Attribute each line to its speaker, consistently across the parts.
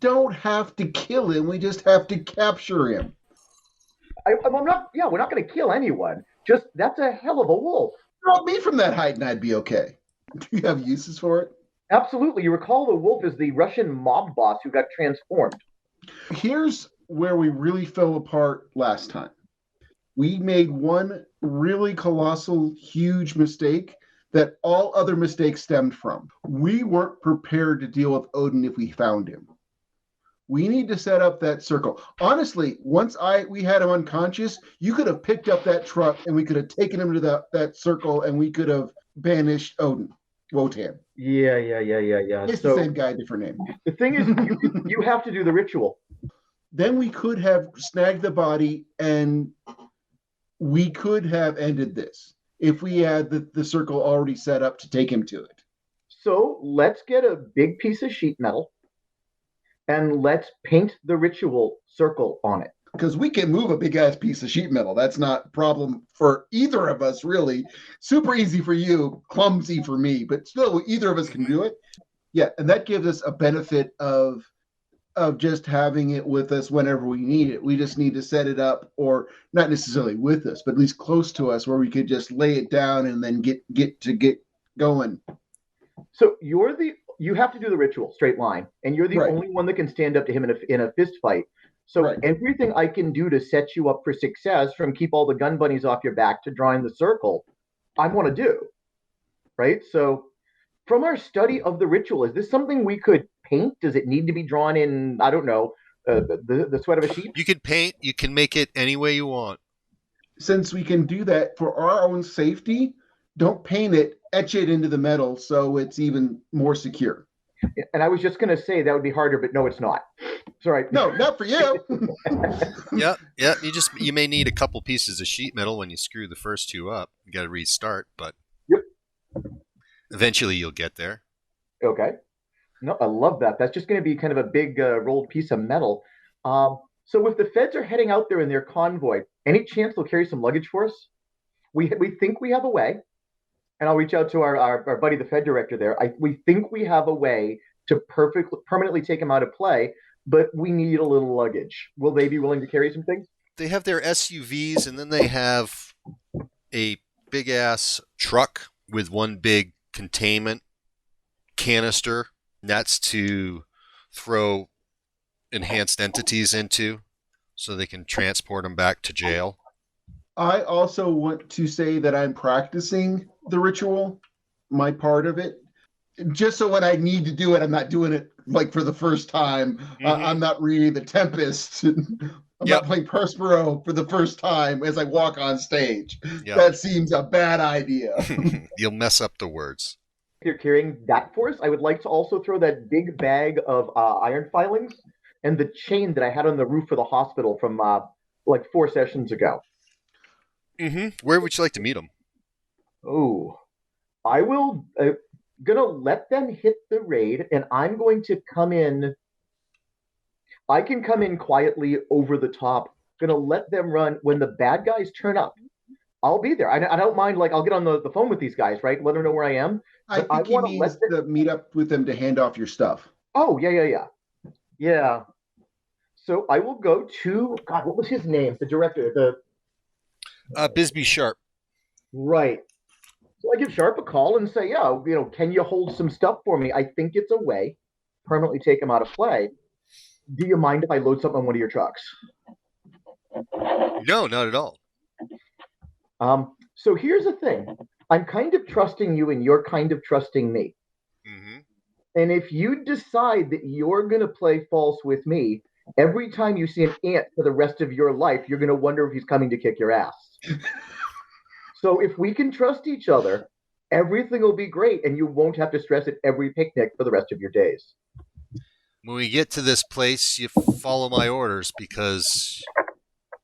Speaker 1: don't have to kill him. We just have to capture him.
Speaker 2: I'm not. Yeah, we're not going to kill anyone. Just that's a hell of a wolf.
Speaker 1: Drop me from that height, and I'd be okay. Do you have uses for it?
Speaker 2: Absolutely. You recall the wolf is the Russian mob boss who got transformed.
Speaker 1: Here's where we really fell apart last time. We made one really colossal, huge mistake that all other mistakes stemmed from. We weren't prepared to deal with Odin if we found him. We need to set up that circle. Honestly, once we had him unconscious, you could have picked up that truck and we could have taken him to that circle and we could have banished Odin. Wotan.
Speaker 2: Yeah.
Speaker 1: It's the same guy, different name.
Speaker 2: The thing is, you have to do the ritual.
Speaker 1: Then we could have snagged the body and we could have ended this if we had the circle already set up to take him to it.
Speaker 2: So let's get a big piece of sheet metal and let's paint the ritual circle on it.
Speaker 1: Because we can move a big-ass piece of sheet metal. That's not a problem for either of us, really. Super easy for you, clumsy for me, but still, either of us can do it. Yeah, and that gives us a benefit of just having it with us whenever we need it. We just need to set it up, or not necessarily with us, but at least close to us, where we could just lay it down and then get going.
Speaker 2: So you have to do the ritual, straight line, and you're the only one that can stand up to him in a fist fight. So everything I can do to set you up for success, from keep all the gun bunnies off your back to drawing the circle, I want to do. Right? So from our study of the ritual, is this something we could paint? Does it need to be drawn in, I don't know, the sweat of a sheep?
Speaker 3: You can paint. You can make it any way you want.
Speaker 1: Since we can do that for our own safety, don't paint it, etch it into the metal so it's even more secure.
Speaker 2: And I was just going to say that would be harder, but no, it's not. Sorry.
Speaker 1: No, not for you.
Speaker 3: Yeah. You may need a couple pieces of sheet metal when you screw the first two up. You got to restart, but eventually you'll get there.
Speaker 2: Okay. No, I love that. That's just going to be kind of a big rolled piece of metal. So if the feds are heading out there in their convoy, any chance they'll carry some luggage for us? We think we have a way. And I'll reach out to our buddy, the Fed director there. We think we have a way to permanently take him out of play, but we need a little luggage. Will they be willing to carry some things?
Speaker 3: They have their SUVs, and then they have a big-ass truck with one big containment canister. That's to throw enhanced entities into so they can transport them back to jail.
Speaker 1: I also want to say that I'm practicing the ritual, my part of it, just so when I need to do it, I'm not doing it like for the first time. I'm not reading The Tempest. I'm not playing Prospero for the first time as I walk on stage. Yep. That seems a bad idea.
Speaker 3: You'll mess up the words.
Speaker 2: If you're carrying that for us, I would like to also throw that big bag of iron filings and the chain that I had on the roof of the hospital from like 4 sessions ago.
Speaker 3: Where would you like to meet them?
Speaker 2: Oh, I will gonna let them hit the raid, and I'm going to come in. I can come in quietly over the top. Gonna let them run when the bad guys turn up. I'll be there. I don't mind. Like, I'll get on the phone with these guys, right? Let them know where I am.
Speaker 1: I think he means to meet up with them to hand off your stuff.
Speaker 2: Oh, yeah. So I will go to God. What was his name? The director.
Speaker 3: Bisbee Sharp.
Speaker 2: Right. So I give Sharp a call and say, can you hold some stuff for me? I think it's a way permanently take him out of play. Do you mind if I load something on one of your trucks?
Speaker 3: No, not at all.
Speaker 2: So here's the thing. I'm kind of trusting you and you're kind of trusting me. And if you decide that you're going to play false with me, every time you see an ant for the rest of your life, you're going to wonder if he's coming to kick your ass. So if we can trust each other, everything will be great, and you won't have to stress at every picnic for the rest of your days.
Speaker 3: When we get to this place, you follow my orders, because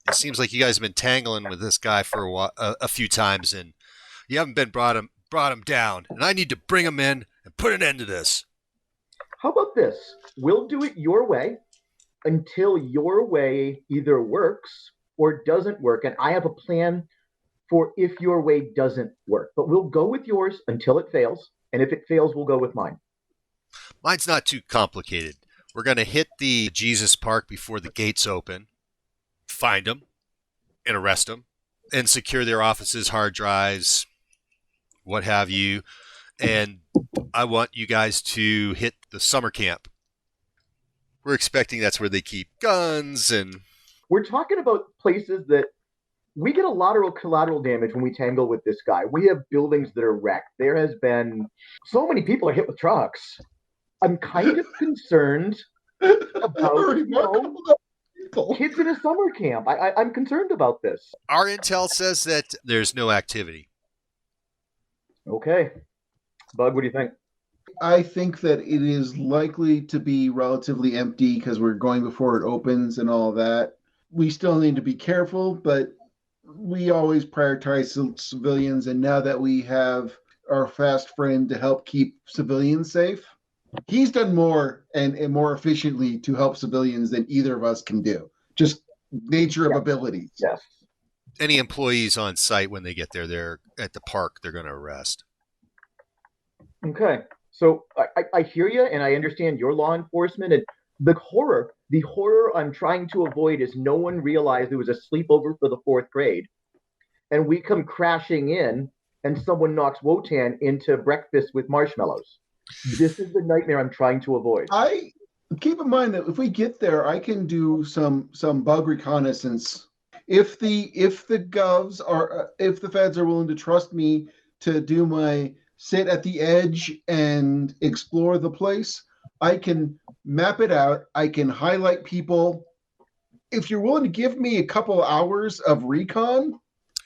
Speaker 3: it seems like you guys have been tangling with this guy for a few times, and you haven't been brought him down, and I need to bring him in and put an end to this.
Speaker 2: How about this? We'll do it your way until your way either works or doesn't work, and I have a plan for if your way doesn't work. But we'll go with yours until it fails, and if it fails, we'll go with mine.
Speaker 3: Mine's not too complicated. We're going to hit the Jesus Park before the gates open, find them, and arrest them, and secure their offices, hard drives, what have you. And I want you guys to hit the summer camp. We're expecting that's where they keep guns and...
Speaker 2: We're talking about places that we get a lot of collateral damage when we tangle with this guy. We have buildings that are wrecked. There has been so many people are hit with trucks. I'm kind of concerned about kids in a summer camp. I'm concerned about this.
Speaker 3: Our intel says that there's no activity.
Speaker 2: Okay. Bud, what do you think?
Speaker 1: I think that it is likely to be relatively empty because we're going before it opens and all that. We still need to be careful, but we always prioritize civilians. And now that we have our fast friend to help keep civilians safe, he's done more and more efficiently to help civilians than either of us can do. Just nature of abilities.
Speaker 2: Yes.
Speaker 3: Any employees on site, when they get there, they're at the park, they're going to arrest.
Speaker 2: Okay. So I hear you, and I understand your law enforcement. And the horror I'm trying to avoid is no one realized there was a sleepover for the 4th grade. And we come crashing in, and someone knocks Wotan into breakfast with marshmallows. This is the nightmare I'm trying to avoid.
Speaker 1: I keep in mind that if we get there, I can do some bug reconnaissance. If the govs are, if the feds are willing to trust me to do my sit at the edge and explore the place, I can map it out. I can highlight people. If you're willing to give me a couple hours of recon,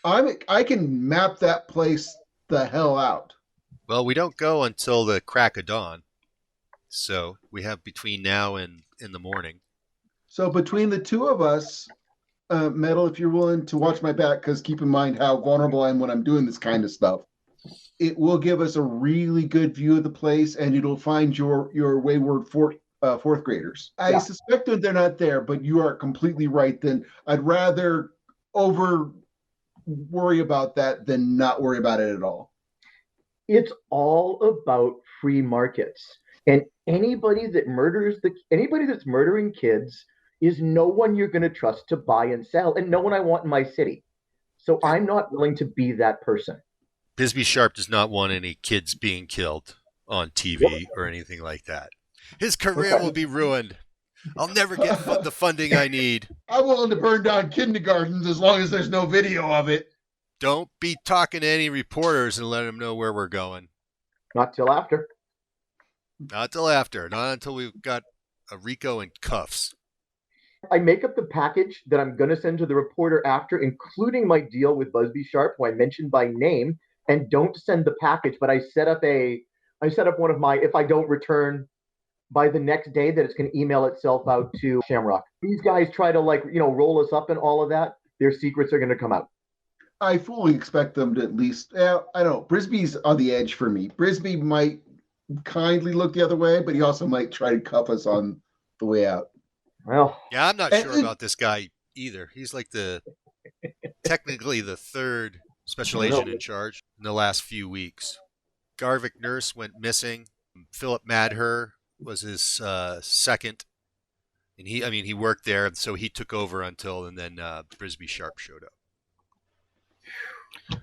Speaker 1: I can map that place the hell out.
Speaker 3: Well, we don't go until the crack of dawn, so we have between now and in the morning.
Speaker 1: So between the two of us, Metal, if you're willing to watch my back, because keep in mind how vulnerable I am when I'm doing this kind of stuff, it will give us a really good view of the place, and it'll find your wayward fourth graders. I suspect that they're not there, but you are completely right. Then I'd rather over worry about that than not worry about it at all.
Speaker 2: It's all about free markets, and anybody that's murdering kids is no one you're going to trust to buy and sell, and no one I want in my city. So I'm not willing to be that person.
Speaker 3: Bisbee Sharp does not want any kids being killed on TV or anything like that. His career will be ruined. I'll never get the funding I need.
Speaker 1: I'm willing to burn down kindergartens as long as there's no video of it.
Speaker 3: Don't be talking to any reporters and let them know where we're going.
Speaker 2: Not till after.
Speaker 3: Not till after. Not until we've got a Rico in cuffs.
Speaker 2: I make up the package that I'm going to send to the reporter after, including my deal with Busby Sharp, who I mentioned by name, and don't send the package, but I set up one of my, if I don't return by the next day, that it's going to email itself out to Shamrock. These guys try to roll us up and all of that. Their secrets are going to come out.
Speaker 1: I fully expect them to at least, I don't know, Brisby's on the edge for me. Brisby might kindly look the other way, but he also might try to cuff us on the way out.
Speaker 2: Well,
Speaker 3: yeah, I'm not sure about this guy either. He's like technically the third special agent in charge in the last few weeks. Garvik Nurse went missing. Philip Madher was his second. And he worked there, so he took over and then Brisby Sharp showed up.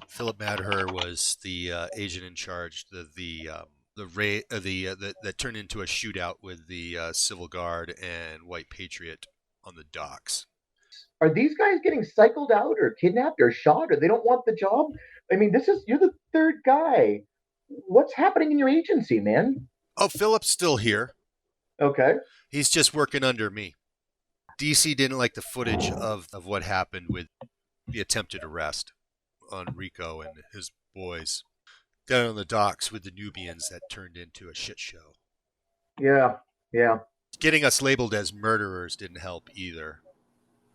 Speaker 3: Philip Madher was the agent in charge, that turned into a shootout with the Civil Guard and White Patriot on the docks.
Speaker 2: Are these guys getting cycled out or kidnapped or shot, or they don't want the job? I mean, you're the third guy. What's happening in your agency, man?
Speaker 3: Oh, Philip's still here.
Speaker 2: Okay.
Speaker 3: He's just working under me. DC didn't like the footage of what happened with the attempted arrest on Rico and his boys down on the docks with the Nubians that turned into a shit show.
Speaker 2: Yeah.
Speaker 3: Getting us labeled as murderers didn't help either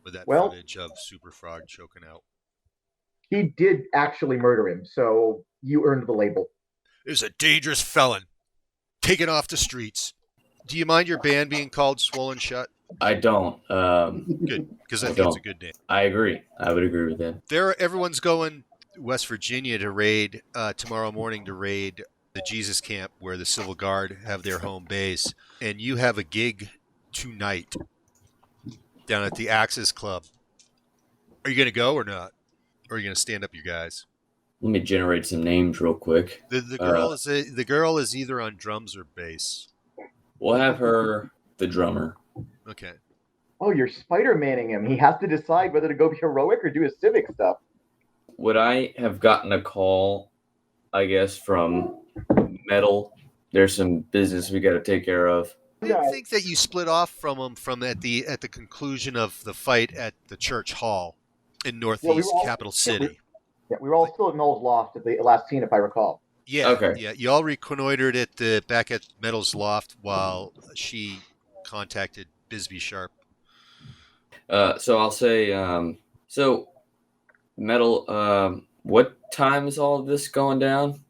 Speaker 3: with that footage of Super Frog choking out.
Speaker 2: He did actually murder him, so you earned the label.
Speaker 3: He was a dangerous felon, taken off the streets. Do you mind your band being called Swollen Shut?
Speaker 4: I don't.
Speaker 3: Good, because I think it's a good name.
Speaker 4: I agree. I would agree with that.
Speaker 3: Everyone's going West Virginia to raid tomorrow morning to raid the Jesus camp where the Civil Guard have their home base, and you have a gig tonight down at the Axis Club. Are you going to go or not? Or are you going to stand up your guys?
Speaker 4: Let me generate some names real quick.
Speaker 3: The girl is either on drums or bass.
Speaker 4: We'll have her the drummer.
Speaker 3: Okay.
Speaker 2: Oh, you're Spider-Manning him. He has to decide whether to go heroic or do his civic stuff.
Speaker 4: Would I have gotten a call, I guess, from Metal? There's some business we got to take care of.
Speaker 3: I didn't think that you split off from him at the conclusion of the fight at the church hall in Northeast Capital City.
Speaker 2: We were all still at Noel's loft at the last scene, if I recall.
Speaker 3: Yeah.
Speaker 4: Okay.
Speaker 3: Yeah. You all reconnoitered back at Metal's loft while she contacted Bisbee Sharp.
Speaker 4: So I'll say, so Metal, what time is all of this going down?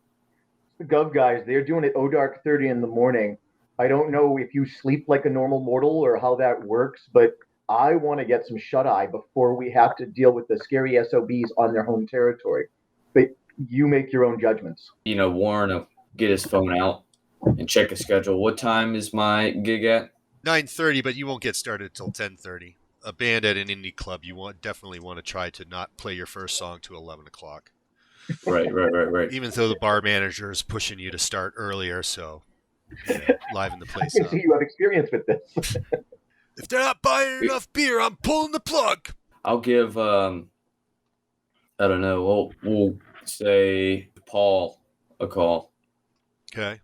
Speaker 2: The Gov guys, they're doing it dark 30 in the morning. I don't know if you sleep like a normal mortal or how that works, but I want to get some shut-eye before we have to deal with the scary SOBs on their home territory. But you make your own judgments.
Speaker 4: Warren will get his phone out and check his schedule. What time is my gig at?
Speaker 3: 9:30, but you won't get started till 10:30. A band at an indie club, you definitely want to try to not play your first song to 11 o'clock.
Speaker 4: Right.
Speaker 3: Even though the bar manager is pushing you to start earlier, so liven the place
Speaker 2: I can
Speaker 3: up.
Speaker 2: see you have experience with this.
Speaker 3: If they're not buying enough beer, I'm pulling the plug.
Speaker 4: I'll give, I don't know, we'll say Paul a call.
Speaker 3: Okay.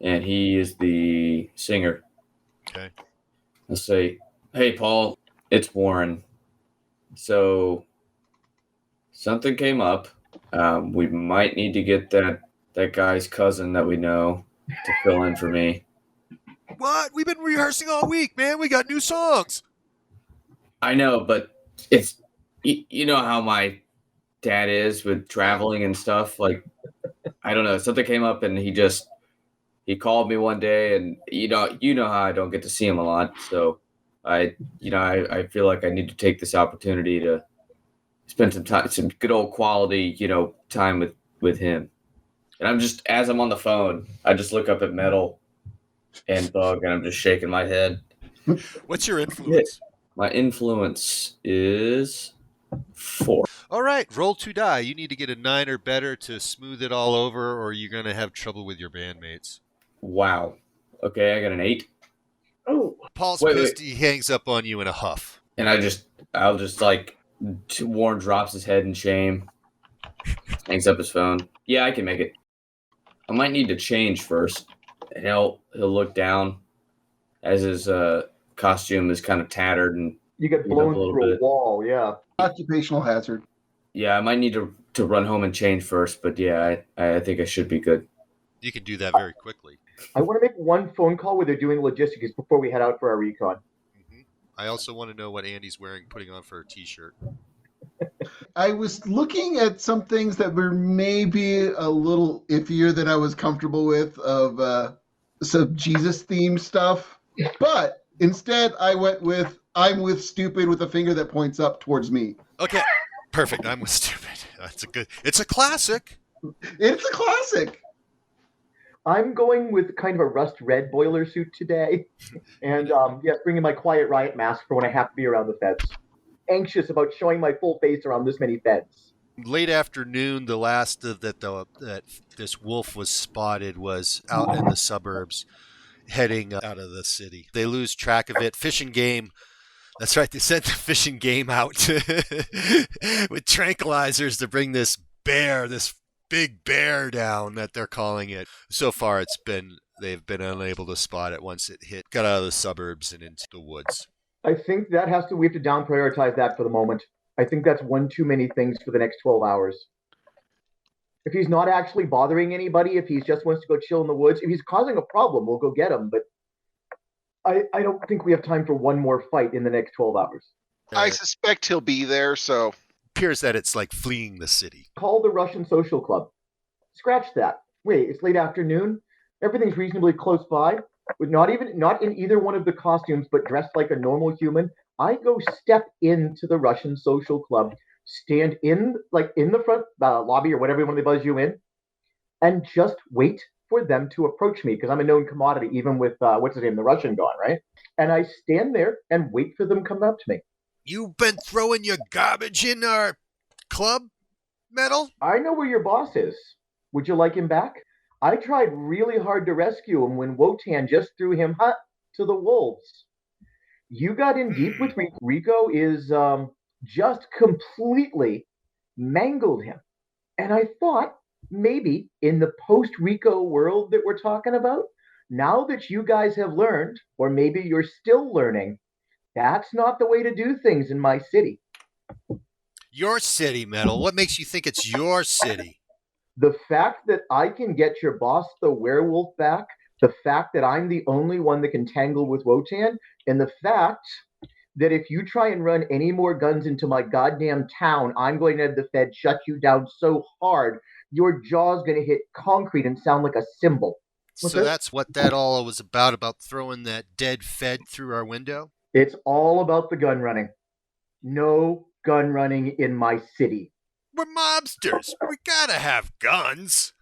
Speaker 4: And he is the singer.
Speaker 3: Okay.
Speaker 4: I'll say, hey, Paul, it's Warren. So something came up. We might need to get that guy's cousin that we know to fill in for me.
Speaker 3: What? We've been rehearsing all week, man. We got new songs.
Speaker 4: I know, but it's you know how my dad is with traveling and stuff. Like, I don't know. Something came up and he called me one day, and you know how I don't get to see him a lot. So I feel like I need to take this opportunity to spend some good old quality, time with him. And as I'm on the phone, I just look up at Metal and Bug, and I'm just shaking my head.
Speaker 3: What's your influence?
Speaker 4: My influence is 4.
Speaker 3: All right, roll 2 die. You need to get a 9 or better to smooth it all over, or you're going to have trouble with your bandmates.
Speaker 4: Wow. Okay, I got an 8.
Speaker 2: Oh,
Speaker 3: Paul's pissed. He hangs up on you in a huff.
Speaker 4: And I'll just Warren drops his head in shame, hangs up his phone. Yeah, I can make it. I might need to change first. And he'll look down as his costume is kind of tattered and
Speaker 2: you get blown through a wall, yeah.
Speaker 1: Occupational hazard.
Speaker 4: Yeah, I might need to run home and change first, but yeah, I think I should be good.
Speaker 3: You can do that very quickly.
Speaker 2: I want to make one phone call where they're doing logistics before we head out for our recon.
Speaker 3: Mm-hmm. I also want to know what Andy's putting on for a t-shirt.
Speaker 1: I was looking at some things that were maybe a little iffier than I was comfortable with of some Jesus-themed stuff. But instead, I went with I'm with stupid with a finger that points up towards me.
Speaker 3: Okay, perfect. I'm with stupid. It's a classic.
Speaker 1: It's a classic.
Speaker 2: I'm going with kind of a rust red boiler suit today. And bringing my quiet riot mask for when I have to be around the feds. Anxious about showing my full face around this many feds.
Speaker 3: Late afternoon, the last that this wolf was spotted was out in the suburbs, heading out of the city. They lose track of it. Fish and Game. That's right. They sent the Fish and Game out with tranquilizers to bring this big bear down that they're calling it. So far, they've been unable to spot it once it got out of the suburbs and into the woods.
Speaker 2: I think we have to down prioritize that for the moment. I think that's one too many things for the next 12 hours. If he's not actually bothering anybody, if he just wants to go chill in the woods, if he's causing a problem, we'll go get him. But I don't think we have time for one more fight in the next 12 hours.
Speaker 5: I suspect he'll be there, so...
Speaker 3: It appears that it's like fleeing the city.
Speaker 2: Call the Russian Social Club. Scratch that. Wait, it's late afternoon. Everything's reasonably close by. But not in either one of the costumes, but dressed like a normal human. I go step into the Russian Social Club, stand in the front lobby or whatever when they buzz you in, and just wait for them to approach me because I'm a known commodity, even with what's his name, the Russian gone, right? And I stand there and wait for them to come up to me.
Speaker 3: You've been throwing your garbage in our club, Metal?
Speaker 2: I know where your boss is. Would you like him back? I tried really hard to rescue him when Wotan just threw him to the wolves. You got in deep with Rico. Rico is just completely mangled him. And I thought maybe in the post Rico world that we're talking about, now that you guys have learned, or maybe you're still learning, that's not the way to do things in my city.
Speaker 3: Your city, Metal. What makes you think it's your city?
Speaker 2: The fact that I can get your boss, the werewolf, back, the fact that I'm the only one that can tangle with Wotan, and the fact that if you try and run any more guns into my goddamn town, I'm going to have the Fed shut you down so hard, your jaw's going to hit concrete and sound like a cymbal.
Speaker 3: So that's what that all was about throwing that dead Fed through our window?
Speaker 2: It's all about the gun running. No gun running in my city.
Speaker 3: We're mobsters. We gotta have guns.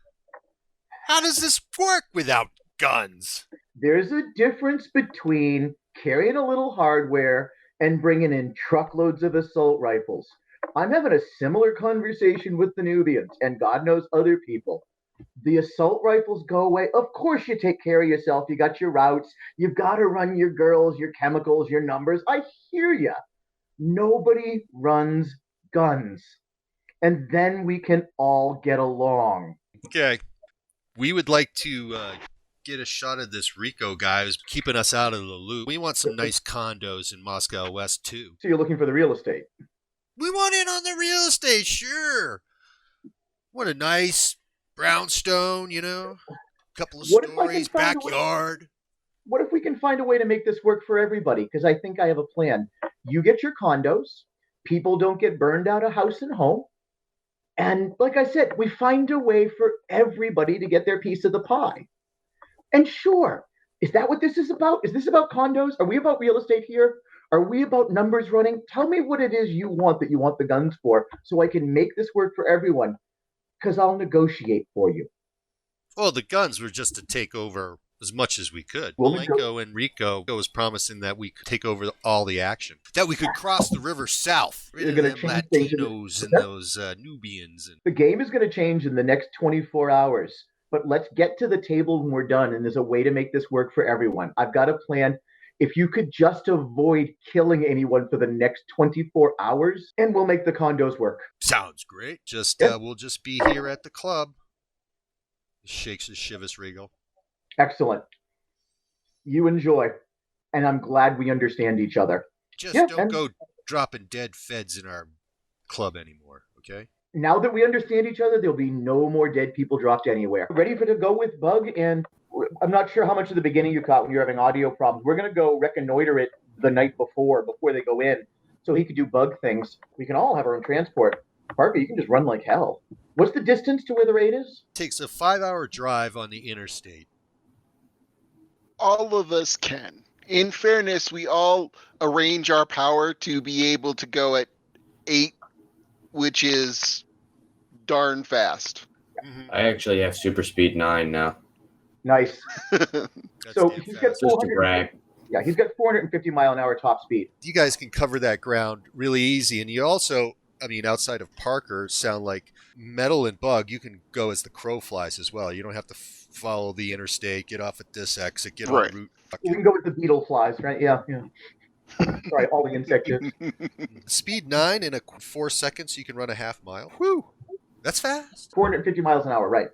Speaker 3: How does this work without guns?
Speaker 2: There's a difference between carrying a little hardware and bringing in truckloads of assault rifles. I'm having a similar conversation with the Nubians and God knows other people. The assault rifles go away. Of course you take care of yourself. You got your routes. You've got to run your girls, your chemicals, your numbers. I hear you. Nobody runs guns. And then we can all get along.
Speaker 3: Okay. We would like to get a shot of this Rico guy who's keeping us out of the loop. We want some nice condos in Moscow West, too.
Speaker 2: So you're looking for the real estate?
Speaker 3: We want in on the real estate, sure. What a nice brownstone, couple of stories, backyard.
Speaker 2: What if we can find a way to make this work for everybody? Because I think I have a plan. You get your condos. People don't get burned out of house and home. And like I said, we find a way for everybody to get their piece of the pie. And sure, is that what this is about? Is this about condos? Are we about real estate here? Are we about numbers running? Tell me what it is you want that you want the guns for so I can make this work for everyone. Because I'll negotiate for you.
Speaker 3: Well, the guns were just to take over as much as we could. Malenko and Rico was promising that we could take over all the action. That we could cross the river south. Rid of them Latinos and those Nubians.
Speaker 2: The game is going to change in the next 24 hours. But let's get to the table when we're done, and there's a way to make this work for everyone. I've got a plan. If you could just avoid killing anyone for the next 24 hours, and we'll make the condos work.
Speaker 3: Sounds great. We'll just be here at the club. Shakes his shivers, Regal.
Speaker 2: Excellent. You enjoy. And I'm glad we understand each other.
Speaker 3: Just don't go dropping dead feds in our club anymore, okay?
Speaker 2: Now that we understand each other, there'll be no more dead people dropped anywhere. Ready to go with Bug? And I'm not sure how much of the beginning you caught when you're having audio problems. We're going to go reconnoiter it the night before they go in, so he could do Bug things. We can all have our own transport. Parker, you can just run like hell. What's the distance to where the raid is?
Speaker 3: It takes a 5-hour drive on the interstate.
Speaker 5: All of us can. In fairness, we all arrange our power to be able to go at 8, which is darn fast.
Speaker 4: I actually have super speed 9 now.
Speaker 2: Nice. So he's got
Speaker 4: just to brag.
Speaker 2: Yeah, he's got 450 mile an hour top speed.
Speaker 3: You guys can cover that ground really easy, and you also, outside of Parker, sound like Metal and Bug. You can go as the crow flies as well. You don't have to follow the interstate, get off at this exit, get on the route.
Speaker 2: We can go with the beetle flies, right? Yeah. Sorry, all the insects.
Speaker 3: Speed 9 in 4 seconds, you can run a half mile. Whew, that's fast.
Speaker 2: 450 miles an hour, right?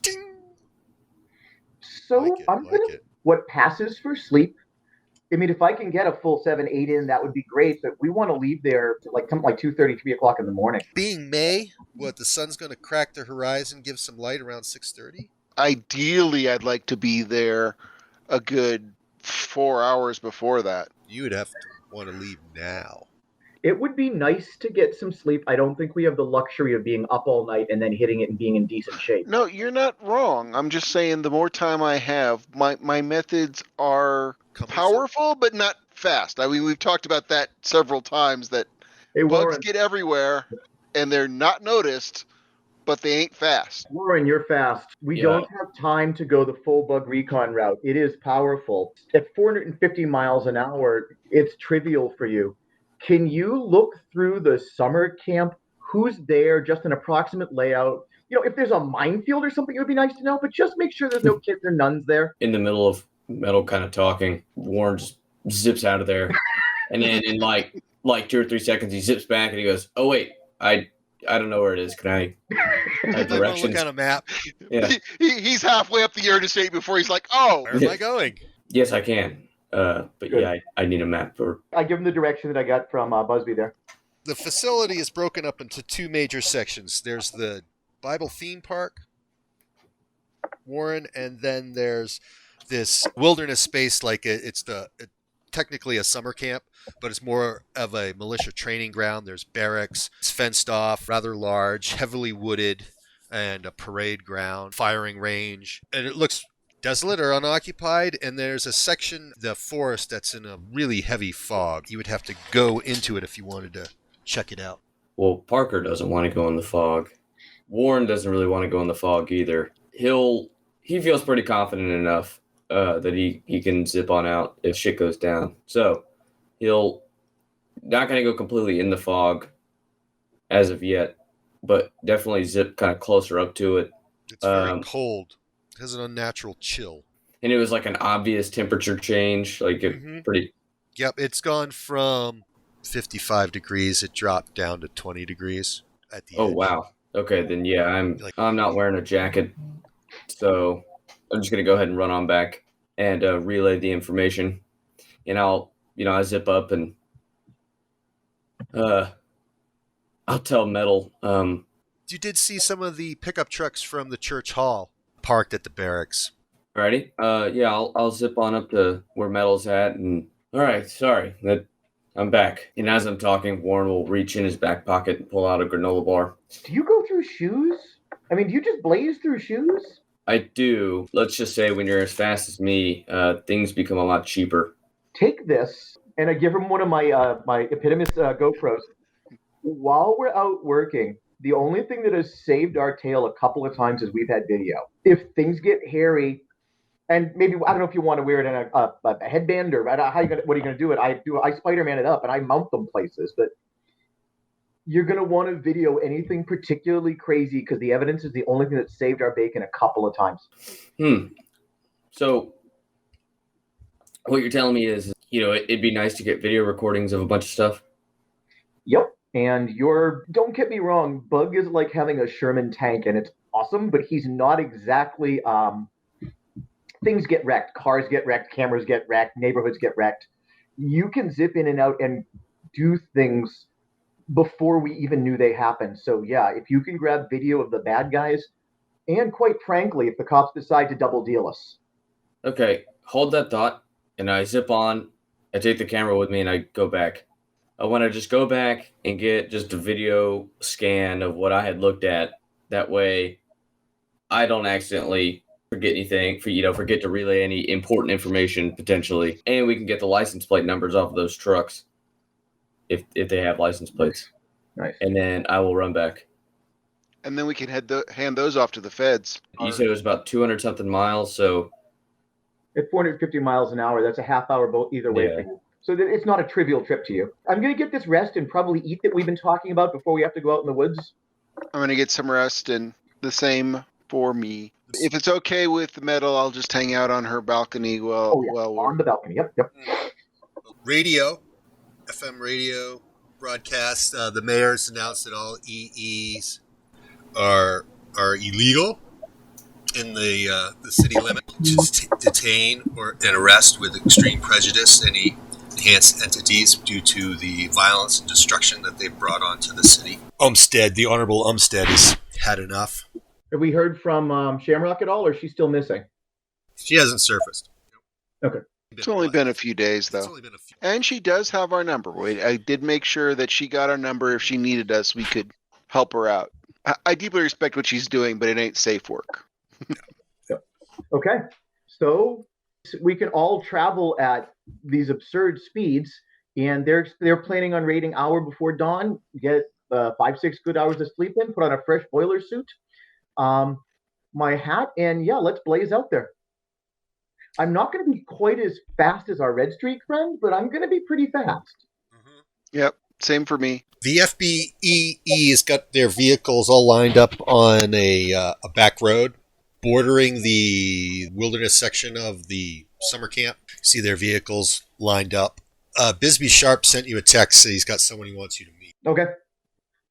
Speaker 3: Ding.
Speaker 2: So what passes for sleep? If I can get a full 7-8 in, that would be great. But we want to leave there like 2:30, 3 o'clock in the morning.
Speaker 3: Being May, the sun's going to crack the horizon, give some light around 6:30.
Speaker 5: Ideally, I'd like to be there a good 4 hours before that.
Speaker 3: You would have to want to leave now.
Speaker 2: It would be nice to get some sleep. I don't think we have the luxury of being up all night and then hitting it and being in decent shape.
Speaker 5: No, you're not wrong. I'm just saying the more time I have, my methods are powerful, but not fast. We've talked about that several times, that bugs get everywhere and they're not noticed, but they ain't fast.
Speaker 2: Warren, you're fast. We don't have time to go the full bug recon route. It is powerful. At 450 miles an hour, it's trivial for you. Can you look through the summer camp? Who's there? Just an approximate layout. If there's a minefield or something, it would be nice to know, but just make sure there's no kids or nuns there.
Speaker 4: In the middle of Metal kind of talking, Warren just zips out of there. And then in like 2 or 3 seconds, he zips back and he goes, "Oh, wait, I don't know where it is. Can I have directions?"
Speaker 3: Look on a map.
Speaker 4: Yeah.
Speaker 5: He's halfway up the interstate before he's like, "Oh,
Speaker 3: Where am I going?"
Speaker 4: Yes, I can. But
Speaker 2: Good.
Speaker 4: yeah, I need a map for.
Speaker 2: I give him the direction that I got from Busby there.
Speaker 3: The facility is broken up into 2 major sections. There's the Bible theme park, Warren, and then there's this wilderness space. Like it's technically a summer camp, but it's more of a militia training ground. There's barracks. It's fenced off, rather large, heavily wooded, and a parade ground, firing range. And it looks desolate or unoccupied, and there's a section, the forest, that's in a really heavy fog. You would have to go into it if you wanted to check it out.
Speaker 4: Well, Parker doesn't want to go in the fog. Warren doesn't really want to go in the fog either. He feels pretty confident enough that he can zip on out if shit goes down. So he'll not going to go completely in the fog as of yet, but definitely zip kind of closer up to it.
Speaker 3: It's very cold. It has an unnatural chill.
Speaker 4: And it was like an obvious temperature change, like pretty.
Speaker 3: Yep, it's gone from 55 degrees. It dropped down to 20 degrees at the edge.
Speaker 4: Wow. Okay, then yeah, I'm not wearing a jacket, so I'm just gonna go ahead and run on back and relay the information, and I zip up and I'll tell Metal.
Speaker 3: You did see some of the pickup trucks from the church hall parked at the barracks.
Speaker 4: Alrighty. Yeah, I'll zip on up to where Metal's at, and all right. Sorry that I'm back. And as I'm talking, Warren will reach in his back pocket and pull out a granola bar.
Speaker 2: Do you go through shoes? I mean, do you just blaze through shoes?
Speaker 4: I do. Let's just say when you're as fast as me, things become a lot cheaper.
Speaker 2: Take this, and I give him one of my my Epitomis GoPros. While we're out working, the only thing that has saved our tail a couple of times is we've had video. If things get hairy, and maybe I don't know if you want to wear it in a headband or what are you gonna do it? I Spider-Man it up and I mount them places, but you're gonna want to video anything particularly crazy because the evidence is the only thing that saved our bacon a couple of times.
Speaker 4: So what you're telling me is, it'd be nice to get video recordings of a bunch of stuff.
Speaker 2: Yep. And don't get me wrong, Bug is like having a Sherman tank and it's awesome, but he's not exactly things get wrecked, cars get wrecked, cameras get wrecked, neighborhoods get wrecked. You can zip in and out and do things before we even knew they happened. So yeah, if you can grab video of the bad guys, and quite frankly, if the cops decide to double deal us.
Speaker 4: Okay, hold that thought. And I zip on, I take the camera with me and I go back. I want to just go back and get just a video scan of what I had looked at. That way I don't accidentally forget anything, forget to relay any important information potentially. And we can get the license plate numbers off of those trucks if they have license plates.
Speaker 2: Nice.
Speaker 4: And then I will run back.
Speaker 5: And then we can hand those off to the feds.
Speaker 4: You said it was about 200 something miles, so
Speaker 2: at 450 miles an hour, that's a half hour boat either way for you. So it's not a trivial trip to you. I'm going to get this rest and probably eat that we've been talking about before we have to go out in the woods.
Speaker 5: I'm going to get some rest, and the same for me. If it's okay with Metal, I'll just hang out on her balcony
Speaker 2: on the balcony. Yep.
Speaker 3: Radio, FM radio broadcast. The mayor's announced that all EEs are illegal in the city limit. Just detain and arrest with extreme prejudice any enhanced entities due to the violence and destruction that they've brought onto the city. The Honorable Umstead has had enough.
Speaker 2: Have we heard from Shamrock at all, or is she still missing?
Speaker 3: She hasn't surfaced.
Speaker 2: Okay.
Speaker 5: It's only been a few days, though. And she does have our number. I did make sure that she got our number. If she needed us, we could help her out. I deeply respect what she's doing, but it ain't safe work.
Speaker 2: Okay. So we can all travel at these absurd speeds, and they're planning on raiding hour before dawn. Get 5-6 good hours of sleep in, put on a fresh boiler suit, my hat, and yeah, let's blaze out there. I'm not going to be quite as fast as our Red Streak friend, but I'm going to be pretty fast.
Speaker 5: Mm-hmm. Yep, same for me.
Speaker 3: The FBEE has got their vehicles all lined up on a back road bordering the wilderness section of the summer camp. See their vehicles lined up. Bisbee Sharp sent you a text. He's got someone he wants you to meet.
Speaker 2: Okay.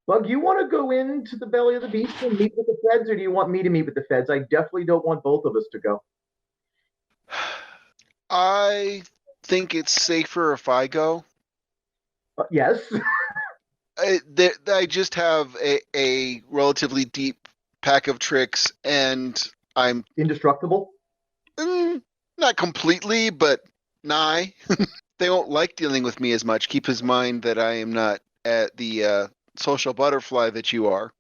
Speaker 2: Bug, you want to go into the belly of the beast and meet with the feds, or do you want me to meet with the feds? I definitely don't want both of us to go.
Speaker 5: I think it's safer if I go.
Speaker 2: Yes.
Speaker 5: I just have a relatively deep pack of tricks, and I'm
Speaker 2: indestructible.
Speaker 5: Not completely, but nigh. They won't like dealing with me as much. Keep in mind that I am not at the social butterfly that you are,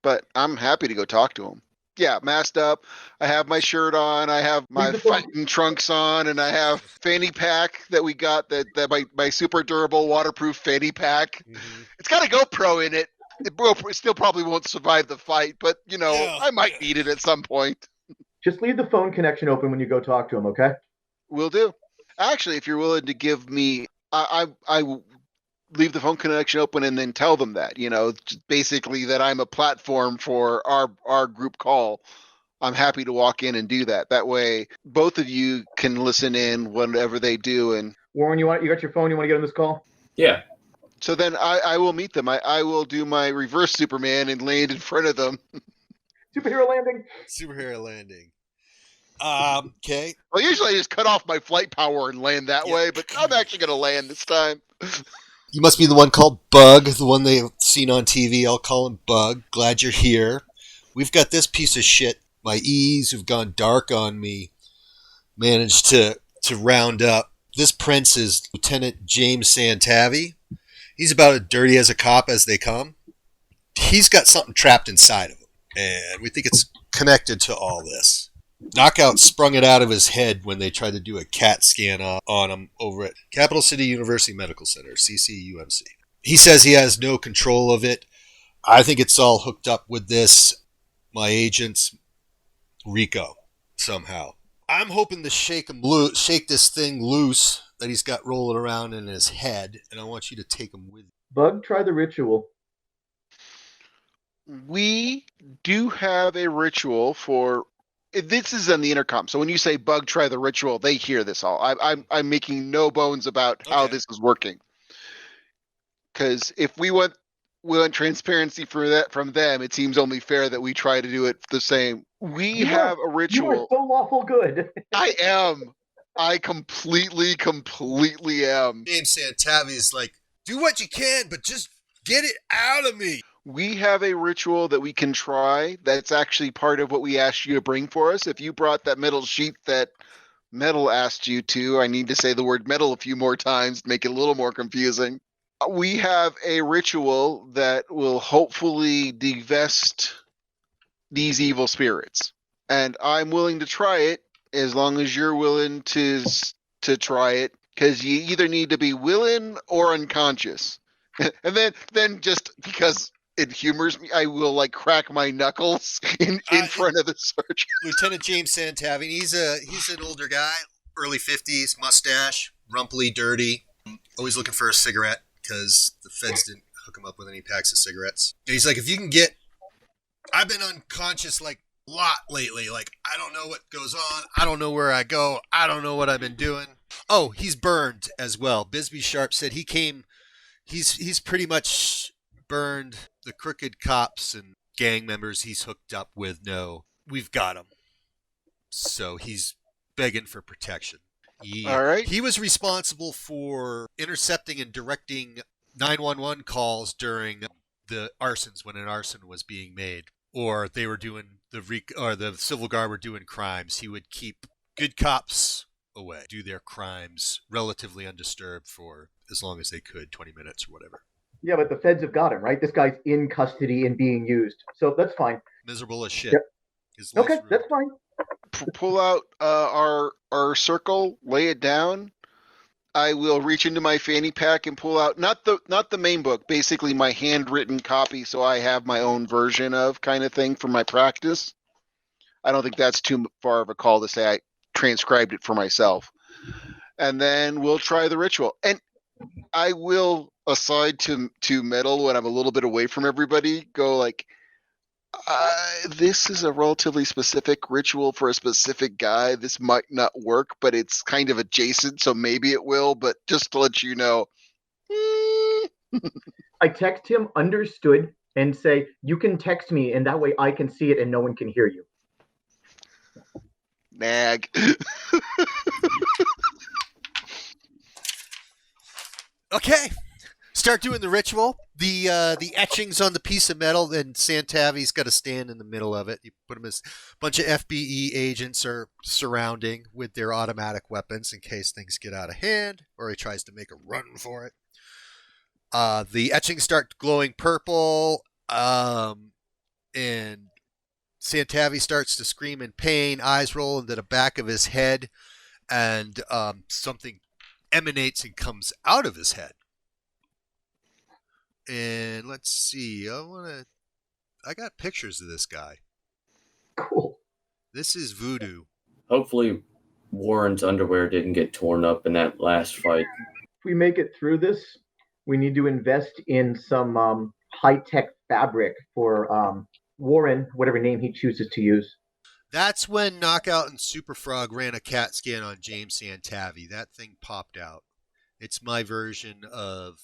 Speaker 5: but I'm happy to go talk to them. Yeah, masked up. I have my shirt on. I have my fighting trunks on, and I have fanny pack that we got. That my super durable waterproof fanny pack. Mm-hmm. It's got a GoPro in it. It still probably won't survive the fight, but I might need it at some point.
Speaker 2: Just leave the phone connection open when you go talk to him, okay?
Speaker 5: Will do. Actually, if you're willing to give me, I leave the phone connection open and then tell them that, basically that I'm a platform for our group call. I'm happy to walk in and do that. That way, both of you can listen in whenever they do. And
Speaker 2: Warren, you got your phone? You want to get on this call?
Speaker 4: Yeah.
Speaker 5: So then I will meet them. I will do my reverse Superman and land in front of them.
Speaker 2: Superhero landing.
Speaker 3: Superhero landing. Okay.
Speaker 5: Well, usually I just cut off my flight power and land that way, but I'm actually going to land this time.
Speaker 3: You must be the one called Bug, the one they've seen on TV. I'll call him Bug. Glad you're here. We've got this piece of shit. My E's who've gone dark on me managed to round up. This prince is Lieutenant James Santavi. He's about as dirty as a cop as they come. He's got something trapped inside of him, and we think it's connected to all this. Knockout sprung it out of his head when they tried to do a CAT scan on him over at Capital City University Medical Center, CCUMC. He says he has no control of it. I think it's all hooked up with this, my agent's Rico, somehow. I'm hoping to shake this thing loose that he's got rolling around in his head, and I want you to take him with you.
Speaker 2: Bug, try the ritual.
Speaker 5: We do have a ritual for... This is on the intercom, so when you say Bug, try the ritual, they hear this all. I'm making no bones about how this is working. Because if we want transparency from them, it seems only fair that we try to do it the same. We have a ritual.
Speaker 2: You are so lawful good.
Speaker 5: I am. I completely am.
Speaker 3: James Santavi is like, do what you can, but just get it out of me.
Speaker 5: We have a ritual that we can try that's actually part of what we asked you to bring for us. If you brought that metal sheet that Metal asked you to, I need to say the word metal a few more times to make it a little more confusing. We have a ritual that will hopefully divest these evil spirits. And I'm willing to try it as long as you're willing to try it, because you either need to be willing or unconscious. And then just because it humors me, I will crack my knuckles in front of the surgeon.
Speaker 3: Lieutenant James Santavi, he's an older guy, early 50s, mustache, rumply, dirty, always looking for a cigarette because the feds didn't hook him up with any packs of cigarettes. And he's like, if you can get, I've been unconscious a lot lately. I don't know what goes on. I don't know where I go. I don't know what I've been doing. Oh, he's burned as well. Bisbee Sharp said he's pretty much burned the crooked cops and gang members he's hooked up with. No, we've got him. So he's begging for protection.
Speaker 5: All right.
Speaker 3: He was responsible for intercepting and directing 911 calls during the arsons when an arson was being made, or they were doing the civil guard were doing crimes. He would keep good cops away, do their crimes relatively undisturbed for as long as they could, 20 minutes or whatever.
Speaker 2: Yeah, but the feds have got him, right? This guy's in custody and being used. So that's fine.
Speaker 3: Miserable as shit.
Speaker 2: Yep. Okay, that's fine.
Speaker 5: Pull out our circle, lay it down. I will reach into my fanny pack and pull out not the main book, basically my handwritten copy, so I have my own version of kind of thing for my practice. I don't think that's too far of a call to say I transcribed it for myself. And then we'll try the ritual. And I will, aside to metal when I'm a little bit away from everybody, go like, this is a relatively specific ritual for a specific guy. This might not work, but it's kind of adjacent, so maybe it will. But just to let you know.
Speaker 2: I text him, understood, and say, you can text me, and that way I can see it and no one can hear you.
Speaker 5: Nag.
Speaker 3: Okay. Start doing the ritual. The etchings on the piece of metal, and Santavi's got to stand in the middle of it. You put him as a bunch of FBE agents are surrounding with their automatic weapons in case things get out of hand or he tries to make a run for it. The etchings start glowing purple, and Santavi starts to scream in pain, eyes roll into the back of his head, and something emanates and comes out of his head. And let's see. I got pictures of this guy.
Speaker 2: Cool.
Speaker 3: This is Voodoo.
Speaker 4: Hopefully Warren's underwear didn't get torn up in that last fight.
Speaker 2: If we make it through this, we need to invest in some high-tech fabric for Warren, whatever name he chooses to use.
Speaker 3: That's when Knockout and Super Frog ran a CAT scan on James Santavi. That thing popped out. It's my version of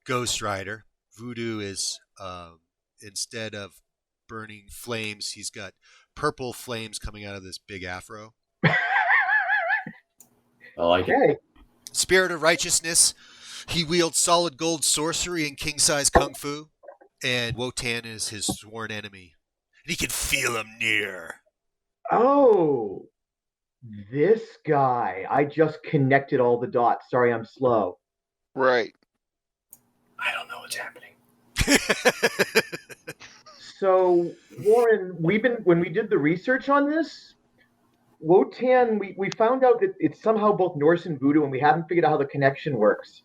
Speaker 3: Ghost Rider. Voodoo is, instead of burning flames, he's got purple flames coming out of this big afro.
Speaker 4: I like it.
Speaker 3: Spirit of Righteousness. He wields solid gold sorcery and king-size kung fu. And Wotan is his sworn enemy. And he can feel him near.
Speaker 2: Oh, this guy. I just connected all the dots. Sorry, I'm slow.
Speaker 5: Right.
Speaker 4: I don't know what's happening.
Speaker 2: So, Warren, when we did the research on this, Wotan, we found out that it's somehow both Norse and Voodoo, and we haven't figured out how the connection works.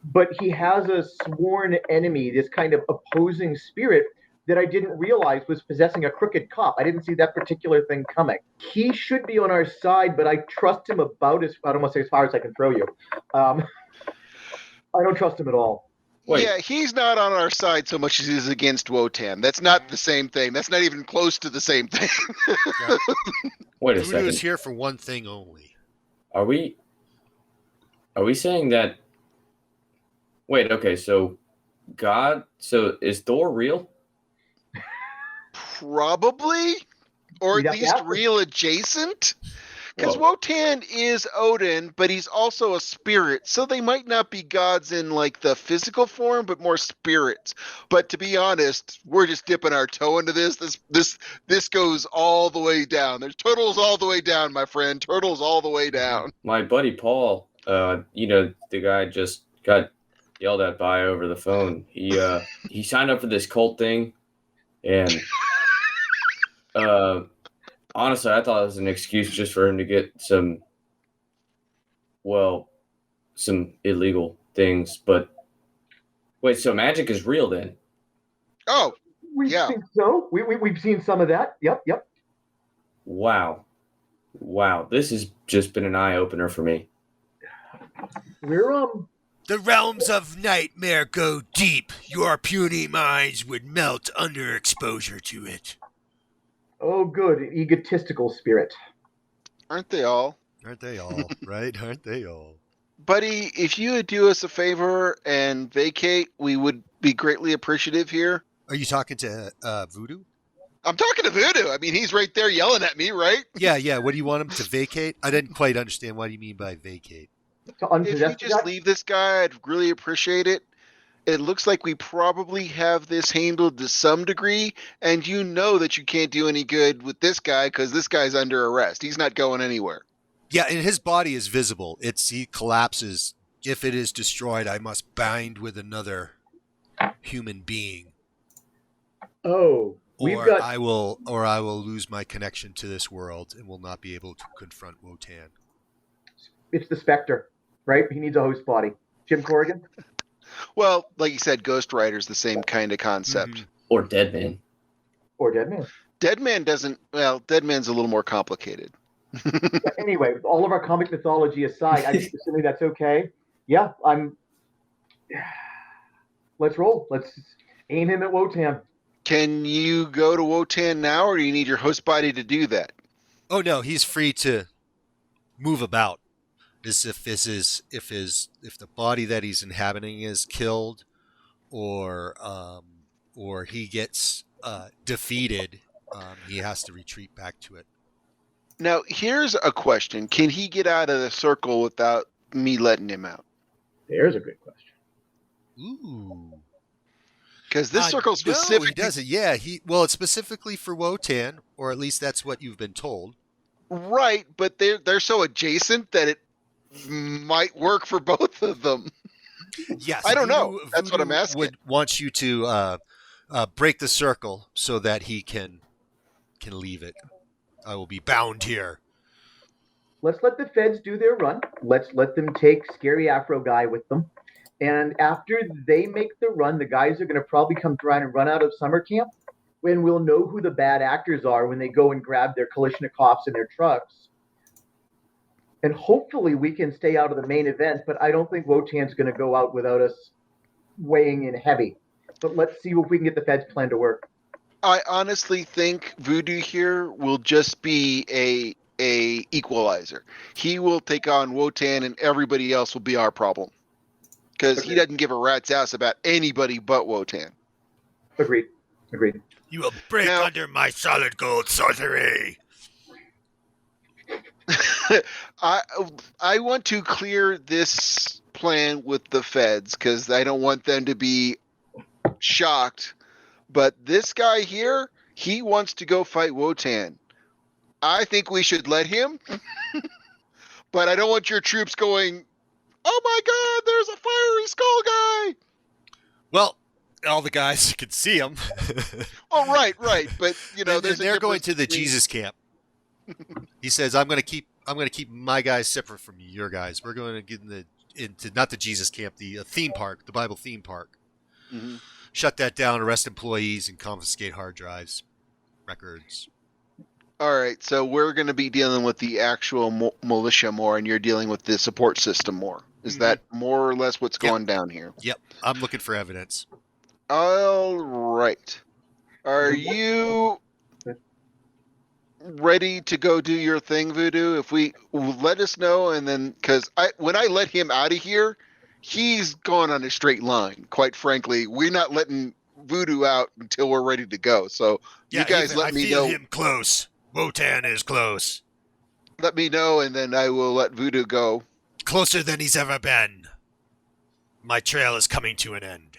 Speaker 2: But he has a sworn enemy, this kind of opposing spirit that I didn't realize was possessing a crooked cop. I didn't see that particular thing coming. He should be on our side, but I trust him about I don't want to say as far as I can throw you. I don't trust him at all.
Speaker 4: Wait.
Speaker 5: Yeah, he's not on our side so much as he's against Wotan. That's not the same thing. That's not even close to the same thing.
Speaker 3: Yeah.
Speaker 4: Wait a
Speaker 3: Voodoo
Speaker 4: second.
Speaker 3: is here for one thing only.
Speaker 4: Are we saying that? Wait, okay, so is Thor real?
Speaker 5: Probably, or
Speaker 2: We'd
Speaker 5: at
Speaker 2: have to
Speaker 5: least
Speaker 2: ask him.
Speaker 5: real adjacent. Because
Speaker 4: Whoa.
Speaker 5: Wotan is Odin, but he's also a spirit, so they might not be gods in like the physical form, but more spirits. But to be honest, we're just dipping our toe into this. This goes all the way down. There's turtles all the way down, my friend. Turtles all the way down.
Speaker 4: My buddy Paul, the guy just got yelled at by over the phone. He signed up for this cult thing, and honestly, I thought it was an excuse just for him to get some illegal things. But wait, so magic is real then?
Speaker 5: Oh,
Speaker 2: We
Speaker 5: Yeah.
Speaker 2: think so. We've seen some of that. Yep.
Speaker 4: Wow. This has just been an eye opener for me.
Speaker 2: We're
Speaker 3: The realms of nightmare go deep. Your puny minds would melt under exposure to it.
Speaker 2: oh good, egotistical spirit.
Speaker 5: aren't they all?
Speaker 3: Aren't they all? Right? Aren't they all?
Speaker 5: Buddy, if you would do us a favor and vacate, we would be greatly appreciative here.
Speaker 3: Are you talking to Voodoo?
Speaker 5: I'm talking to Voodoo. I mean, he's right there yelling at me, right?
Speaker 3: Yeah. What do you want him to vacate? I didn't quite understand what you mean by vacate.
Speaker 2: To
Speaker 5: If you
Speaker 2: unpossess
Speaker 5: just
Speaker 2: that?
Speaker 5: leave this guy, I'd really appreciate it. It looks like we probably have this handled to some degree, and you know that you can't do any good with this guy because this guy's under arrest. He's not going anywhere.
Speaker 3: Yeah, and his body is visible. He collapses. If it is destroyed, I must bind with another human being,
Speaker 2: Oh, we've
Speaker 3: or
Speaker 2: got
Speaker 3: I will lose my connection to this world and will not be able to confront Wotan.
Speaker 2: it's the Spectre. right? He needs a host body. Jim Corrigan?
Speaker 5: Well, like you said, Ghost Rider's the same kind of concept.
Speaker 3: Mhm.
Speaker 4: Or Dead Man.
Speaker 2: Or Dead Man.
Speaker 5: Dead Man doesn't. Well, Dead Man's a little more complicated.
Speaker 2: But anyway, all of our comic mythology aside, I think assuming that's okay. Yeah, let's roll. Let's aim him at Wotan.
Speaker 5: Can you go to Wotan now, or do you need your host body to do that?
Speaker 3: Oh no, he's free to move about. As if the body that he's inhabiting is killed, or he gets defeated, he has to retreat back to it.
Speaker 5: Now, here's a question: can he get out of the circle without me letting him out?
Speaker 2: There's a good question.
Speaker 3: Ooh.
Speaker 5: Because this circle
Speaker 3: No,
Speaker 5: specifically.
Speaker 3: he doesn't. Yeah, it's specifically for Wotan, or at least that's what you've been told.
Speaker 5: Right, but they're so adjacent that it might work for both of them.
Speaker 3: Yes,
Speaker 5: I don't know. That's what I'm asking.
Speaker 3: Would want you to break the circle so that he can leave it. I will be bound here.
Speaker 2: Let's let the feds do their run. Let's let them take Scary Afro Guy with them. And after they make the run, the guys are going to probably come around and run out of summer camp. When we'll know who the bad actors are when they go and grab their Kalashnikovs and their trucks. And hopefully we can stay out of the main event, but I don't think Wotan's going to go out without us weighing in heavy. But let's see if we can get the feds plan to work.
Speaker 5: I honestly think Voodoo here will just be a equalizer. He will take on Wotan, and everybody else will be our problem. Because he doesn't give a rat's ass about anybody but Wotan.
Speaker 2: Agreed.
Speaker 3: You will break under my solid gold sorcery.
Speaker 5: I want to clear this plan with the feds because I don't want them to be shocked. But this guy here, he wants to go fight Wotan. I think we should let him. But I don't want your troops going, oh my God, there's a fiery skull guy.
Speaker 3: Well, all the guys can see him.
Speaker 5: Oh, right. But
Speaker 3: they're going to the Jesus camp. He says, "I'm going to keep my guys separate from your guys. We're going to get into not the Jesus camp, the theme park, the Bible theme park.
Speaker 5: Mm-hmm.
Speaker 3: Shut that down, arrest employees, and confiscate hard drives, records."
Speaker 5: All right, so we're going to be dealing with the actual militia more, and you're dealing with the support system more. Is that more or less what's going down here?
Speaker 3: Yep, I'm looking for evidence.
Speaker 5: All right. Are you ready to go do your thing, Voodoo? If we let us know, and then because when I let him out of here, he's going on a straight line. Quite frankly, we're not letting Voodoo out until we're ready to go. So you guys let me know.
Speaker 3: I feel him close. Wotan is close.
Speaker 5: Let me know, and then I will let Voodoo go.
Speaker 3: Closer than he's ever been. My trail is coming to an end.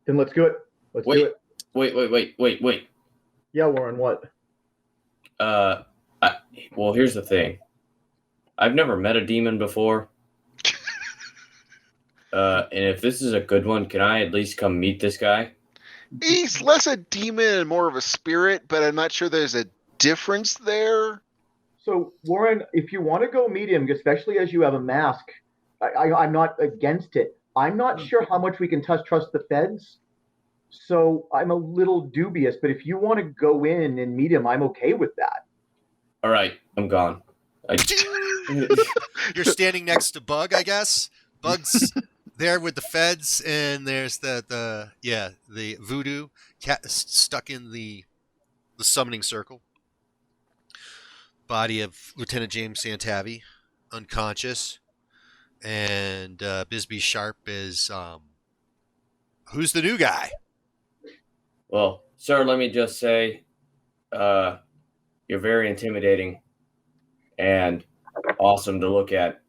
Speaker 2: Then let's do it. Do it.
Speaker 4: Wait.
Speaker 2: Yeah, Warren, what?
Speaker 4: Well, here's the thing. I've never met a demon before. And if this is a good one, can I at least come meet this guy?
Speaker 5: He's less a demon and more of a spirit, but I'm not sure there's a difference there.
Speaker 2: So, Warren, if you want to go meet him, especially as you have a mask, I'm not against it. I'm not sure how much we can trust the feds. So I'm a little dubious, but if you want to go in and meet him, I'm okay with that.
Speaker 4: All right, I'm gone.
Speaker 3: You're standing next to Bug, I guess. Bug's there with the feds, and there's the Voodoo cat stuck in the summoning circle. Body of Lieutenant James Santavi, unconscious, and Bisbee Sharp is who's the new guy?
Speaker 4: Well, sir, let me just say, you're very intimidating and awesome to look at.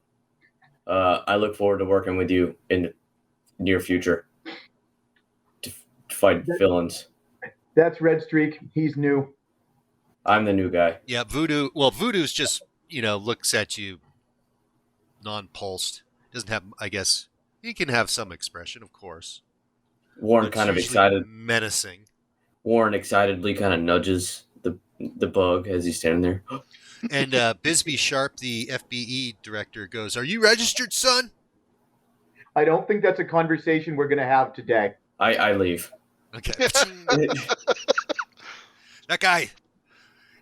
Speaker 4: I look forward to working with you in the near future to fight villains.
Speaker 2: That's Red Streak. He's new.
Speaker 4: I'm the new guy.
Speaker 3: Yeah, Voodoo. Well, Voodoo's just, looks at you non-pulsed. Doesn't have, I guess, he can have some expression, of course.
Speaker 4: Warren kind of excited.
Speaker 3: Menacing.
Speaker 4: Warren excitedly kind of nudges the Bug as he's standing there.
Speaker 3: And Bisbee Sharp, the FBE director, goes, "Are you registered, son?"
Speaker 2: I don't think that's a conversation we're going to have today.
Speaker 4: I leave.
Speaker 3: Okay. That guy,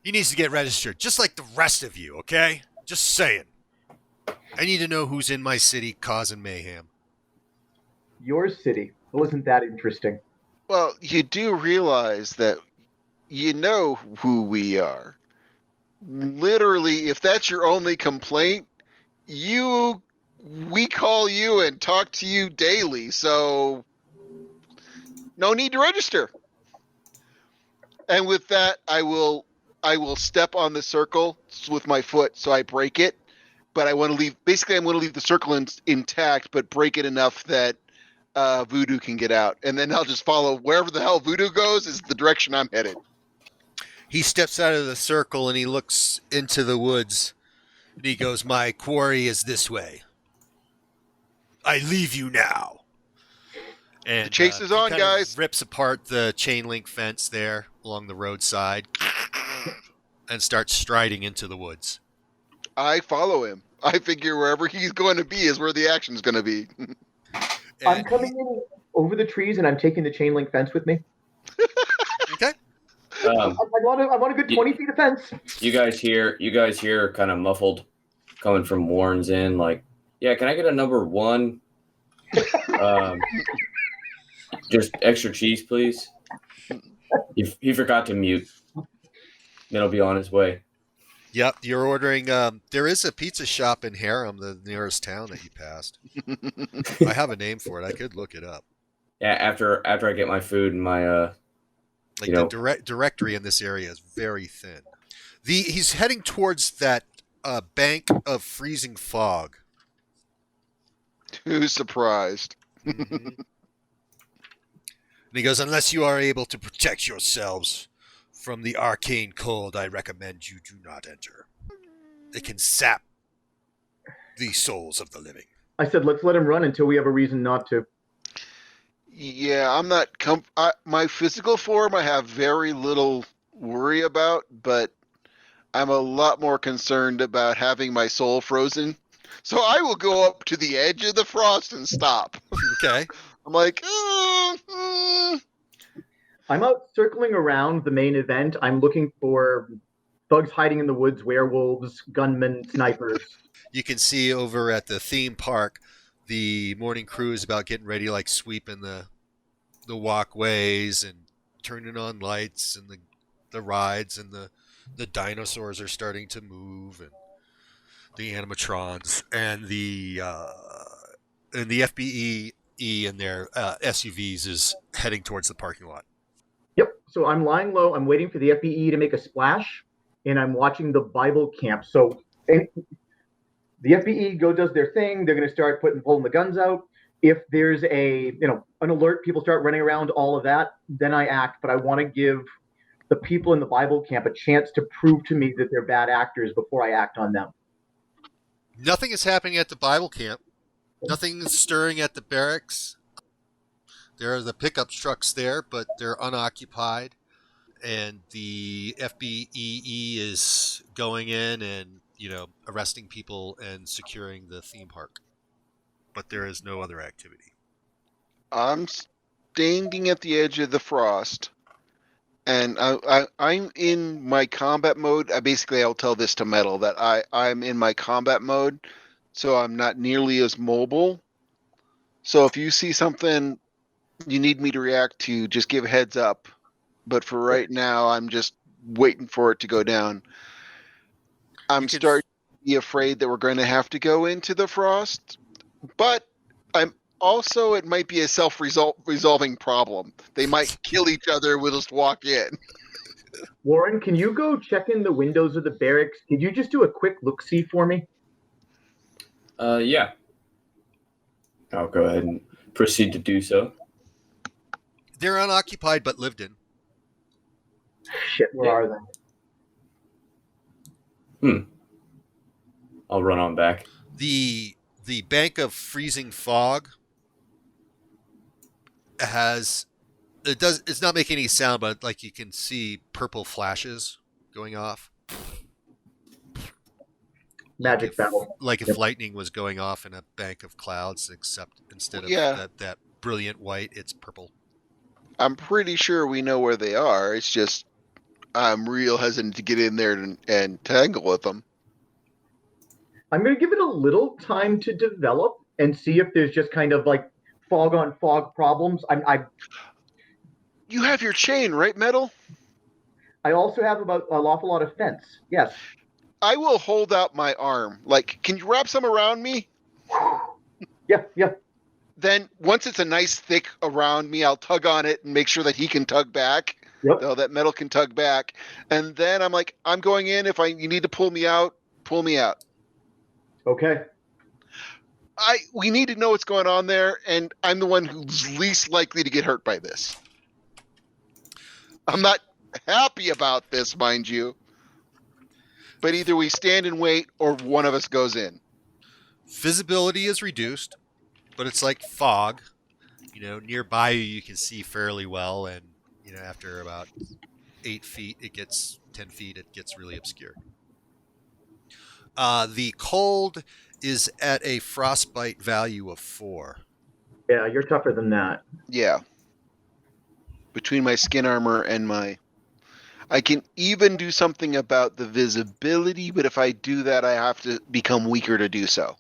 Speaker 3: he needs to get registered, just like the rest of you, okay? Just saying. I need to know who's in my city causing mayhem.
Speaker 2: Your city. Wasn't that interesting?
Speaker 5: Well, you do realize that you know who we are. Literally, if that's your only complaint, we call you and talk to you daily, so no need to register. And with that, I will step on the circle with my foot so I break it. But I want to leave. Basically, I'm going to leave the circle intact, but break it enough that Voodoo can get out, and then I'll just follow wherever the hell Voodoo goes is the direction I'm headed.
Speaker 3: He steps out of the circle and he looks into the woods. And he goes, "My quarry is this way. I leave you now." And
Speaker 5: The chase is
Speaker 3: he
Speaker 5: on,
Speaker 3: kind of
Speaker 5: guys.
Speaker 3: rips apart the chain link fence there along the roadside and starts striding into the woods.
Speaker 5: I follow him. I figure wherever he's going to be is where the action's going to be.
Speaker 2: I'm coming in over the trees and I'm taking the chain link fence with me.
Speaker 3: Okay.
Speaker 2: I want a good 20 feet of fence.
Speaker 4: You guys hear kind of muffled coming from Warren's Inn, like, yeah, can I get a number 1? Just extra cheese, please. He forgot to mute. It'll be on his way.
Speaker 3: Yep, you're ordering. There is a pizza shop in Harem, the nearest town that you passed. I have a name for it. I could look it up.
Speaker 4: Yeah, after I get my food and my
Speaker 3: the directory in this area is very thin. He's heading towards that bank of freezing fog.
Speaker 5: Who's surprised?
Speaker 3: And he goes, "Unless you are able to protect yourselves from the arcane cold, I recommend you do not enter. It can sap the souls of the living."
Speaker 2: I said, let's let him run until we have a reason not to.
Speaker 5: Yeah, I'm not. My physical form, I have very little worry about, but I'm a lot more concerned about having my soul frozen. So I will go up to the edge of the frost and stop.
Speaker 3: Okay.
Speaker 5: I'm like,
Speaker 2: I'm out circling around the main event. I'm looking for thugs hiding in the woods, werewolves, gunmen, snipers.
Speaker 3: You can see over at the theme park, the morning crew is about getting ready, like sweeping the walkways and turning on lights, and the rides, and the dinosaurs are starting to move, and the animatrons, and the FBE and their SUVs is heading towards the parking lot.
Speaker 2: Yep. So I'm lying low. I'm waiting for the FBE to make a splash, and I'm watching the Bible camp. So the FBE does their thing. They're going to start pulling the guns out. If there's an alert, people start running around, all of that, then I act. But I want to give the people in the Bible camp a chance to prove to me that they're bad actors before I act on them.
Speaker 3: Nothing is happening at the Bible camp. Nothing is stirring at the barracks. There are the pickup trucks there, but they're unoccupied. And the FBEE is going in and, arresting people and securing the theme park. But there is no other activity. I'm
Speaker 5: standing at the edge of the frost, and I'm in my combat mode. I'll tell this to Metal that I'm in my combat mode, so I'm not nearly as mobile. So if you see something you need me to react to, just give a heads up. But for right now, I'm just waiting for it to go down. I'm starting to be afraid that we're going to have to go into the frost, but I'm also, it might be a self-resolving problem. They might kill each other. We'll just walk in.
Speaker 2: Warren, can you go check in the windows of the barracks? Could you just do a quick look-see for me?
Speaker 4: Yeah. I'll go ahead and proceed to do so.
Speaker 3: They're unoccupied but lived in.
Speaker 2: Shit, where are they?
Speaker 4: I'll run on back.
Speaker 3: The bank of freezing fog it's not making any sound, but like you can see purple flashes going off.
Speaker 2: Magic battle.
Speaker 3: Like if
Speaker 2: Yep.
Speaker 3: lightning was going off in a bank of clouds, except instead of
Speaker 5: Yeah.
Speaker 3: that brilliant white, it's purple.
Speaker 5: I'm pretty sure we know where they are. It's just I'm real hesitant to get in there and tangle with them.
Speaker 2: I'm going to give it a little time to develop and see if there's just kind of like fog on fog problems.
Speaker 5: You have your chain, right, Metal?
Speaker 2: I also have about an awful lot of fence. Yes.
Speaker 5: I will hold out my arm. Like, can you wrap some around me?
Speaker 2: Yeah.
Speaker 5: Then once it's a nice thick around me, I'll tug on it and make sure that he can tug back.
Speaker 2: Yep.
Speaker 5: Though that Metal can tug back. And then I'm like, I'm going in. If you need to pull me out, pull me out.
Speaker 2: Okay.
Speaker 5: We need to know what's going on there, and I'm the one who's least likely to get hurt by this. I'm not happy about this, mind you. But either we stand and wait or one of us goes in.
Speaker 3: Visibility is reduced, but it's like fog. Nearby you can see fairly well, and after about 8 feet, 10 feet, it gets really obscure. The cold is at a frostbite value of 4.
Speaker 2: Yeah, you're tougher than that.
Speaker 5: Yeah. Between my skin armor and I can even do something about the visibility, but if I do that, I have to become weaker to do so.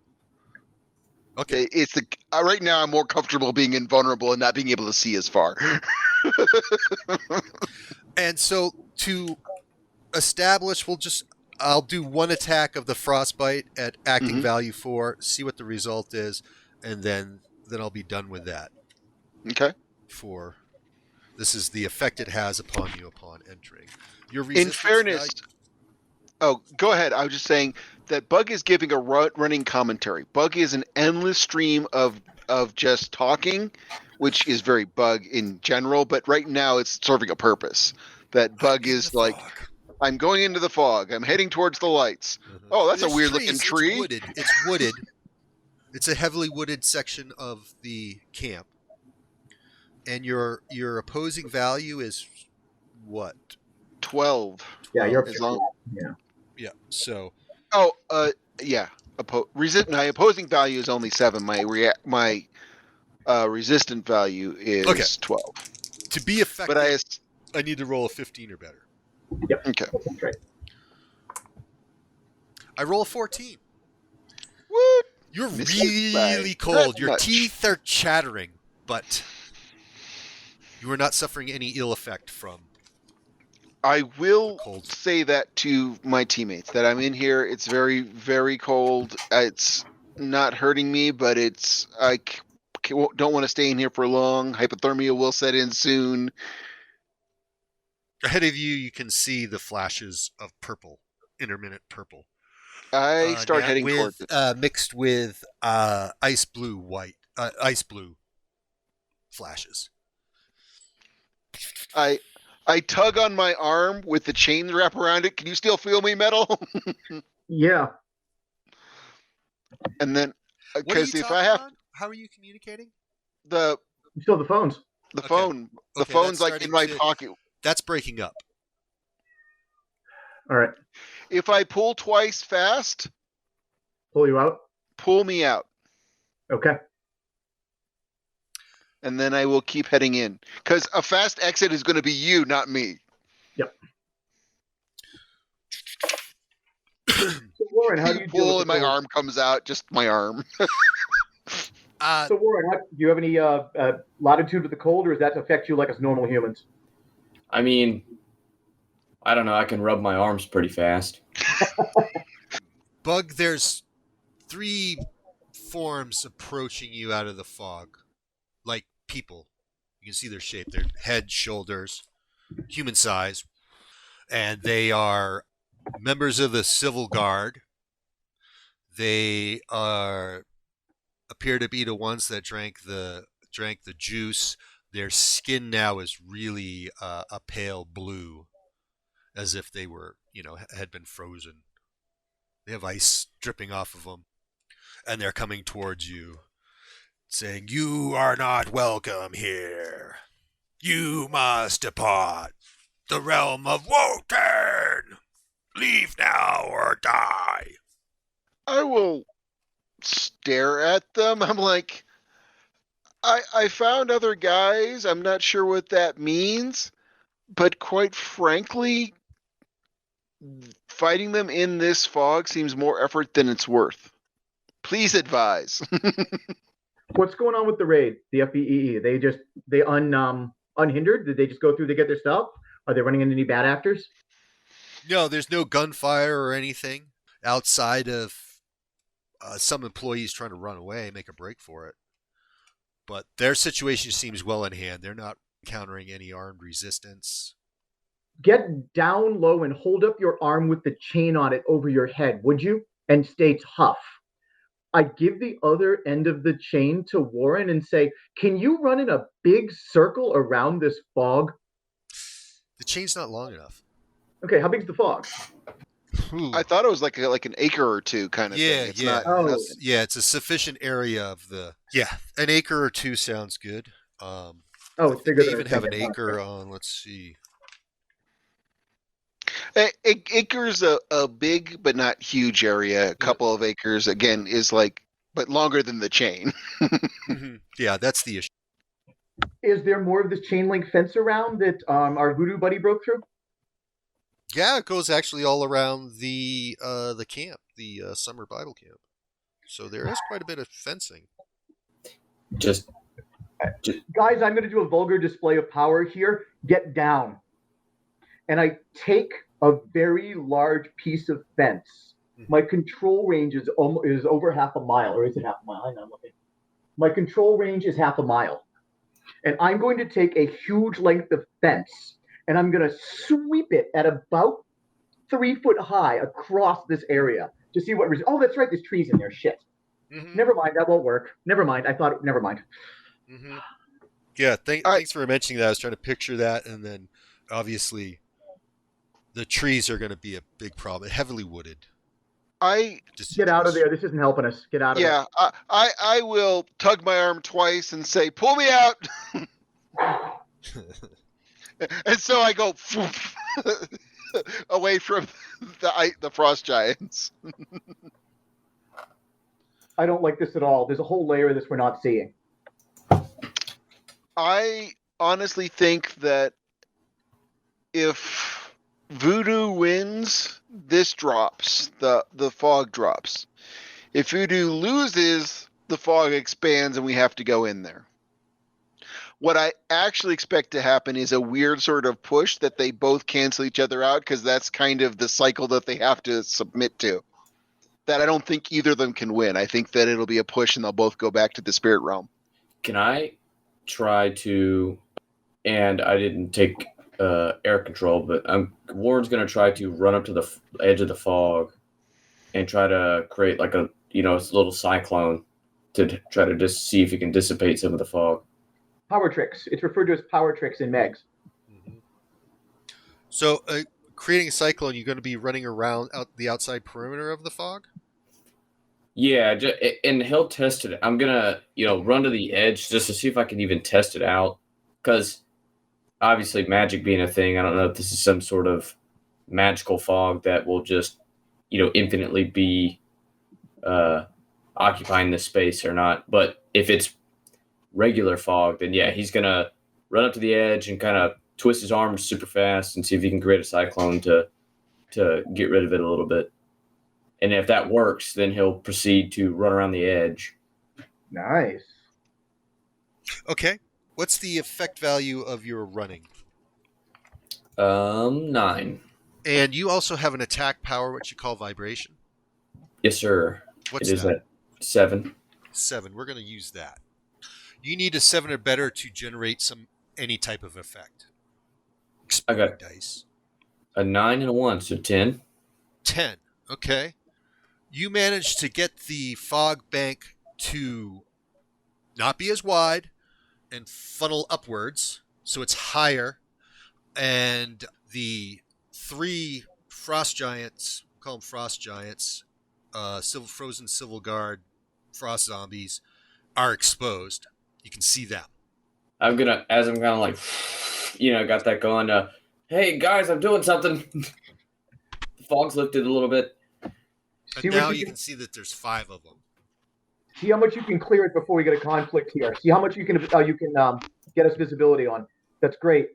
Speaker 3: Okay.
Speaker 5: It's right now I'm more comfortable being invulnerable and not being able to see as far.
Speaker 3: And so to establish, I'll do one attack of the frostbite at acting value 4, see what the result is, and then I'll be done with that.
Speaker 5: Okay.
Speaker 3: This is the effect it has upon you upon entering.
Speaker 5: In fairness, go ahead. I was just saying that Bug is giving a running commentary. Bug is an endless stream of just talking, which is very Bug in general, but right now it's serving a purpose. That Bug is like, I'm going into the fog. I'm heading towards the lights. Mm-hmm. Oh, that's a weird looking tree.
Speaker 3: It's wooded. It's a heavily wooded section of the camp. And your opposing value is what?
Speaker 5: 12.
Speaker 2: Yeah, you're
Speaker 3: Yeah. So.
Speaker 5: Oh, yeah. My opposing value is only 7. My resistant value is 12.
Speaker 3: To be effective, but I need to roll a 15 or better.
Speaker 2: Yep.
Speaker 5: Okay.
Speaker 2: That's right.
Speaker 3: I roll a 14.
Speaker 5: What?
Speaker 3: You're really cold. Your teeth are chattering, but you are not suffering any ill effect from.
Speaker 5: I will say that to my teammates, that I'm in here. It's very, very cold. It's not hurting me, but I don't want to stay in here for long. Hypothermia will set in soon.
Speaker 3: Ahead of you, you can see the flashes of purple, intermittent purple.
Speaker 5: I start heading towards it.
Speaker 3: Mixed with ice blue flashes.
Speaker 5: I tug on my arm with the chains wrapped around it. Can you still feel me, Metal?
Speaker 2: Yeah.
Speaker 5: And then, because if I have,
Speaker 3: how are you communicating?
Speaker 2: Still the phones.
Speaker 5: The phone. The phone's like in my pocket.
Speaker 3: That's breaking up.
Speaker 2: All right.
Speaker 5: If I pull twice fast,
Speaker 2: pull you out.
Speaker 5: Pull me out.
Speaker 2: Okay.
Speaker 5: And then I will keep heading in, because a fast exit is going to be you, not me.
Speaker 2: Yep. So Warren, how do you
Speaker 5: pull and my arm comes out? Just my arm.
Speaker 2: So Warren, do you have any latitude with the cold, or does that affect you like as normal humans?
Speaker 4: I mean, I don't know. I can rub my arms pretty fast.
Speaker 3: Bug, there's 3 forms approaching you out of the fog, like people. You can see their shape, their head, shoulders, human size, and they are members of the civil guard. They appear to be the ones that drank the juice. Their skin now is really a pale blue, as if they were, had been frozen. They have ice dripping off of them, and they're coming towards you, saying, "You are not welcome here. You must depart the realm of Wotan. Leave now or die."
Speaker 5: I will stare at them. I'm like, I found other guys. I'm not sure what that means, but quite frankly, fighting them in this fog seems more effort than it's worth. Please advise.
Speaker 2: What's going on with the raid, the FBEE? They unhindered? Did they just go through to get their stuff? Are they running into any bad actors?
Speaker 3: No, there's no gunfire or anything outside of some employees trying to run away, make a break for it. But their situation seems well in hand. They're not encountering any armed resistance.
Speaker 2: Get down low and hold up your arm with the chain on it over your head, would you? And stay tough. I give the other end of the chain to Warren and say, can you run in a big circle around this fog?
Speaker 3: The chain's not long enough.
Speaker 2: Okay, how big's the fog?
Speaker 3: Ooh.
Speaker 5: I thought it was like an acre or two kind of thing. It's
Speaker 3: yeah.
Speaker 5: not.
Speaker 2: Oh.
Speaker 3: It's a sufficient area of the. Yeah, an acre or two sounds good.
Speaker 2: It's bigger
Speaker 3: They
Speaker 2: than
Speaker 3: even have an acre on. Let's see.
Speaker 5: Acres a big but not huge area. A couple of acres again is like, but longer than the chain.
Speaker 3: Mm-hmm. Yeah, that's the issue.
Speaker 2: Is there more of this chain link fence around that our voodoo buddy broke through?
Speaker 3: Yeah, it goes actually all around the camp, the summer Bible camp. So there is quite a bit of fencing.
Speaker 4: Just
Speaker 2: Guys, I'm going to do a vulgar display of power here. Get down. And I take a very large piece of fence. My control range is over half a mile, or is it half a mile? Hang on, looking. My control range is half a mile. And I'm going to take a huge length of fence, and I'm going to sweep it at about 3 foot high across this area to see what. Oh, that's right. There's trees in there. Shit.
Speaker 3: Mm-hmm.
Speaker 2: Never mind. That won't work. Never mind. Never mind.
Speaker 3: Mm-hmm. Yeah. Thanks for mentioning that. I was trying to picture that, and then obviously the trees are going to be a big problem. Heavily wooded.
Speaker 2: Get out of there. This isn't helping us. Get out of there.
Speaker 5: Yeah, I will tug my arm twice and say, "Pull me out." And so I go away from the frost giants.
Speaker 2: I don't like this at all. There's a whole layer of this we're not seeing.
Speaker 5: I honestly think that if Voodoo wins, this drops. The fog drops. If Voodoo loses, the fog expands and we have to go in there. What I actually expect to happen is a weird sort of push that they both cancel each other out, because that's kind of the cycle that they have to submit to. That I don't think either of them can win. I think that it'll be a push and they'll both go back to the spirit realm.
Speaker 4: Can I try to, and I didn't take air control, but Warren's going to try to run up to the edge of the fog and try to create like a little cyclone to try to just see if he can dissipate some of the fog.
Speaker 2: Power tricks. It's referred to as power tricks in Megs.
Speaker 3: Mm-hmm. So creating a cyclone, you're going to be running around the outside perimeter of the fog?
Speaker 4: Yeah, and he'll test it. I'm going to, run to the edge just to see if I can even test it out. Because obviously magic being a thing, I don't know if this is some sort of magical fog that will just, infinitely be occupying this space or not. But if it's regular fog, then yeah, he's going to run up to the edge and kind of twist his arms super fast and see if he can create a cyclone to get rid of it a little bit. And if that works, then he'll proceed to run around the edge.
Speaker 2: Nice.
Speaker 3: Okay. What's the effect value of your running?
Speaker 4: 9.
Speaker 3: And you also have an attack power, what you call vibration?
Speaker 4: Yes, sir.
Speaker 3: What's
Speaker 4: it is
Speaker 3: that?
Speaker 4: At 7.
Speaker 3: 7. We're going to use that. You need a 7 or better to generate any type of effect.
Speaker 4: I got
Speaker 3: dice.
Speaker 4: A 9 and a 1, so 10.
Speaker 3: 10. Okay. You managed to get the fog bank to not be as wide and funnel upwards, so it's higher. And the 3 frost giants, we'll call them frost giants, frozen civil guard frost zombies, are exposed. You can see them.
Speaker 4: I'm kind of like, got that going. Hey guys, I'm doing something. The fog's lifted a little bit.
Speaker 3: And now you can see that there's 5 of them.
Speaker 2: See how much you can clear it before we get a conflict here. See how much you can get us visibility on. That's great.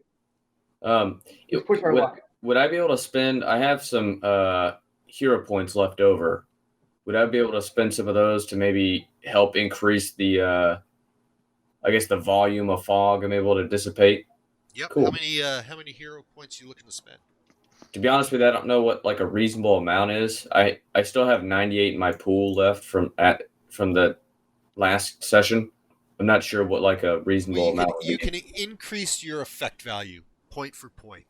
Speaker 2: Let's push our luck.
Speaker 4: Would I be able to spend? I have some hero points left over. Would I be able to spend some of those to maybe help increase the, I guess, the volume of fog I'm able to dissipate?
Speaker 3: Yep.
Speaker 4: Cool.
Speaker 3: How many hero points are you looking to spend?
Speaker 4: To be honest with you, I don't know what like a reasonable amount is. I still have 98 in my pool left from the last session. I'm not sure what like a reasonable amount.
Speaker 3: You can increase your effect value point for point.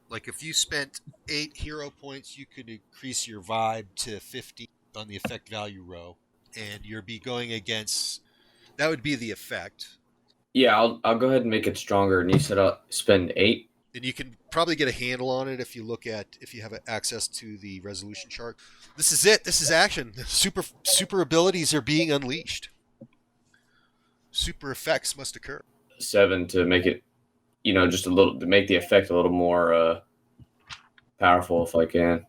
Speaker 3: Like if you spent 8 hero points, you could increase your vibe to 50 on the effect value row, and you'll be going against. That would be the effect.
Speaker 4: Yeah, I'll go ahead and make it stronger. And you said I'll spend 8.
Speaker 3: And you can probably get a handle on it if you have access to the resolution chart. This is it. This is action. Super abilities are being unleashed. Super effects must occur.
Speaker 4: 7 to make it, just a little to make the effect a little more powerful if I can.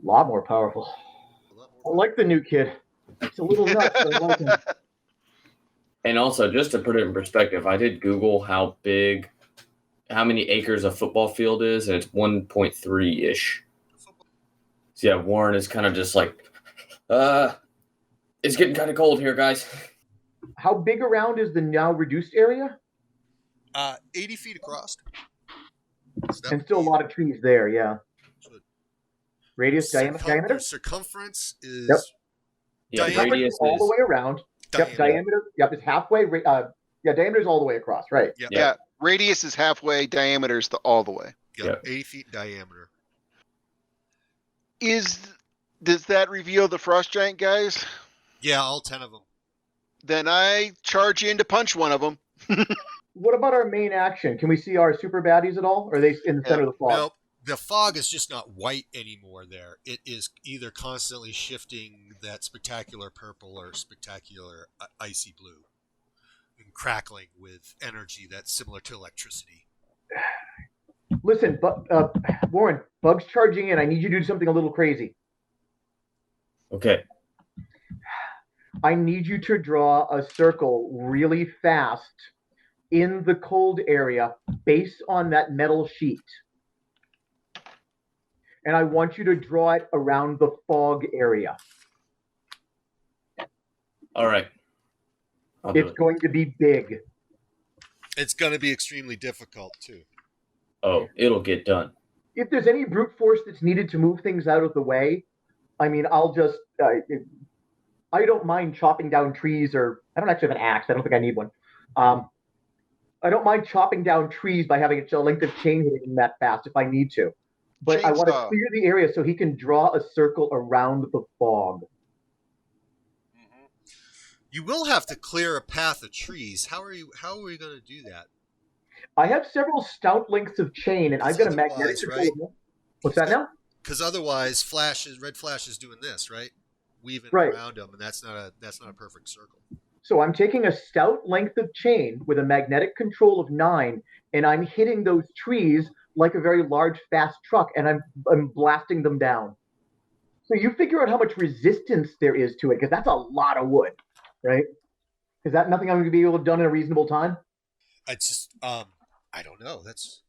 Speaker 2: A lot more powerful. I like the new kid. It's a little nuts, but I like him.
Speaker 4: And also, just to put it in perspective, I did Google how many acres a football field is, and it's 1.3-ish. So yeah, Warren is kind of just like, it's getting kind of cold here, guys.
Speaker 2: How big around is the now reduced area?
Speaker 3: 80 feet across.
Speaker 2: And still a lot of trees there, yeah. Radius, diameter?
Speaker 3: Circumference is...
Speaker 2: Yep.
Speaker 4: Yeah, radius
Speaker 2: all
Speaker 4: is
Speaker 2: the way around. Yep, diameter. Yep, it's halfway. Diameter's all the way across, right?
Speaker 3: Yep.
Speaker 5: Yeah, radius is halfway, diameter's all the way.
Speaker 3: Yep. 80 feet diameter.
Speaker 5: Does that reveal the frost giant guys?
Speaker 3: Yeah, all 10 of them.
Speaker 5: Then I charge in to punch one of them.
Speaker 2: What about our main action? Can we see our super baddies at all? Or are they in the center of the fog?
Speaker 3: Nope. The fog is just not white anymore there. It is either constantly shifting that spectacular purple or spectacular icy blue and crackling with energy that's similar to electricity.
Speaker 2: Listen, Warren, Bug's charging in. I need you to do something a little crazy.
Speaker 4: okay.
Speaker 2: I need you to draw a circle really fast in the cold area based on that metal sheet. And I want you to draw it around the fog area.
Speaker 4: All right.
Speaker 2: It's going to be big.
Speaker 3: It's going to be extremely difficult, too.
Speaker 4: Oh, it'll get done.
Speaker 2: If there's any brute force that's needed to move things out of the way, I mean, I'll just... I don't mind chopping down trees, or... I don't actually have an axe. I don't think I need one. I don't mind chopping down trees by having a length of chain hitting that fast if I need to. But I want to clear the area so he can draw a circle around the fog.
Speaker 3: Mm-hmm. You will have to clear a path of trees. How are we going to do that?
Speaker 2: I have several stout lengths of chain, and I've got a magnetic control.
Speaker 3: Right?
Speaker 2: What's that now?
Speaker 3: Because otherwise, red flash is doing this, right? Weaving
Speaker 2: right
Speaker 3: around them, and that's not a perfect circle.
Speaker 2: So I'm taking a stout length of chain with a magnetic control of 9, and I'm hitting those trees like a very large, fast truck, and I'm blasting them down. So you figure out how much resistance there is to it, because that's a lot of wood, right? Is that nothing I'm going to be able to do in a reasonable time?
Speaker 3: It's just, I don't know. It's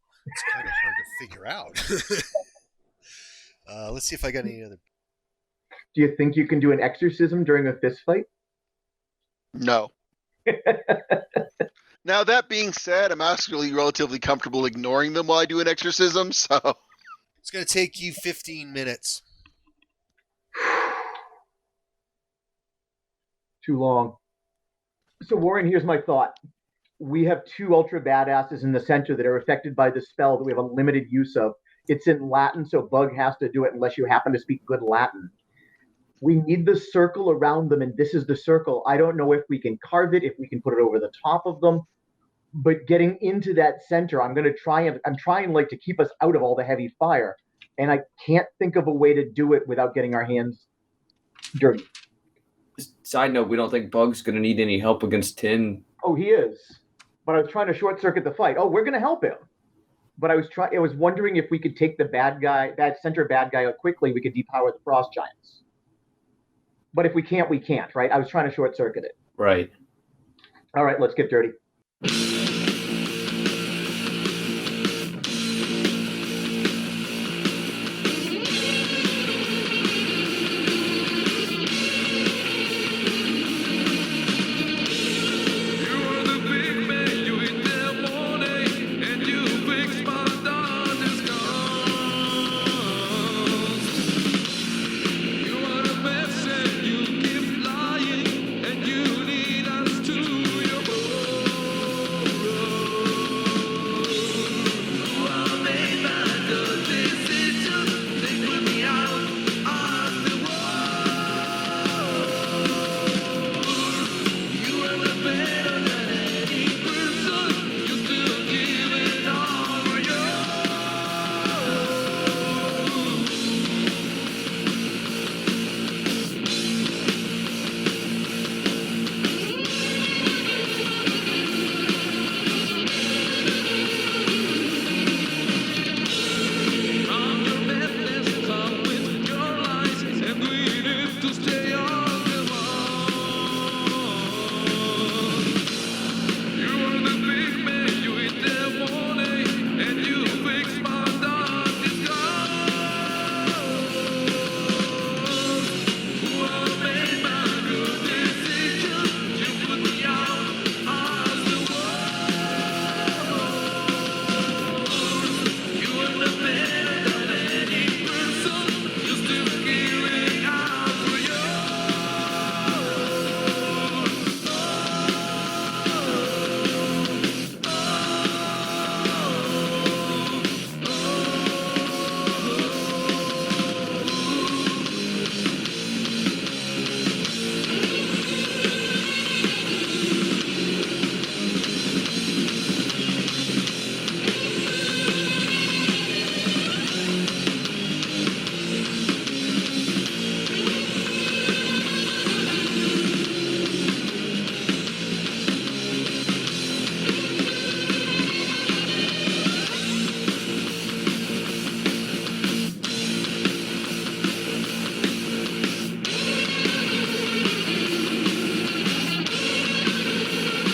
Speaker 3: kind of hard to figure out. Let's see if I got any other.
Speaker 2: Do you think you can do an exorcism during a fist fight?
Speaker 5: No. Now, that being said, I'm actually relatively comfortable ignoring them while I do an exorcism, so...
Speaker 3: It's going to take you 15 minutes.
Speaker 2: Too long. So, Warren, here's my thought. We have 2 ultra badasses in the center that are affected by the spell that we have unlimited use of. It's in Latin, so Bug has to do it unless you happen to speak good Latin. We need the circle around them, and this is the circle. I don't know if we can carve it, if we can put it over the top of them, but getting into that center, I'm trying like to keep us out of all the heavy fire, and I can't think of a way to do it without getting our hands dirty.
Speaker 4: Side note, we don't think Bug's going to need any help against Tin.
Speaker 2: Oh, he is. But I was trying to short circuit the fight. Oh, we're going to help him. But I was wondering if we could take the center bad guy out quickly. We could depower the frost giants. But if we can't, we can't, right? I was trying to short circuit it.
Speaker 4: Right.
Speaker 2: All right, let's get dirty.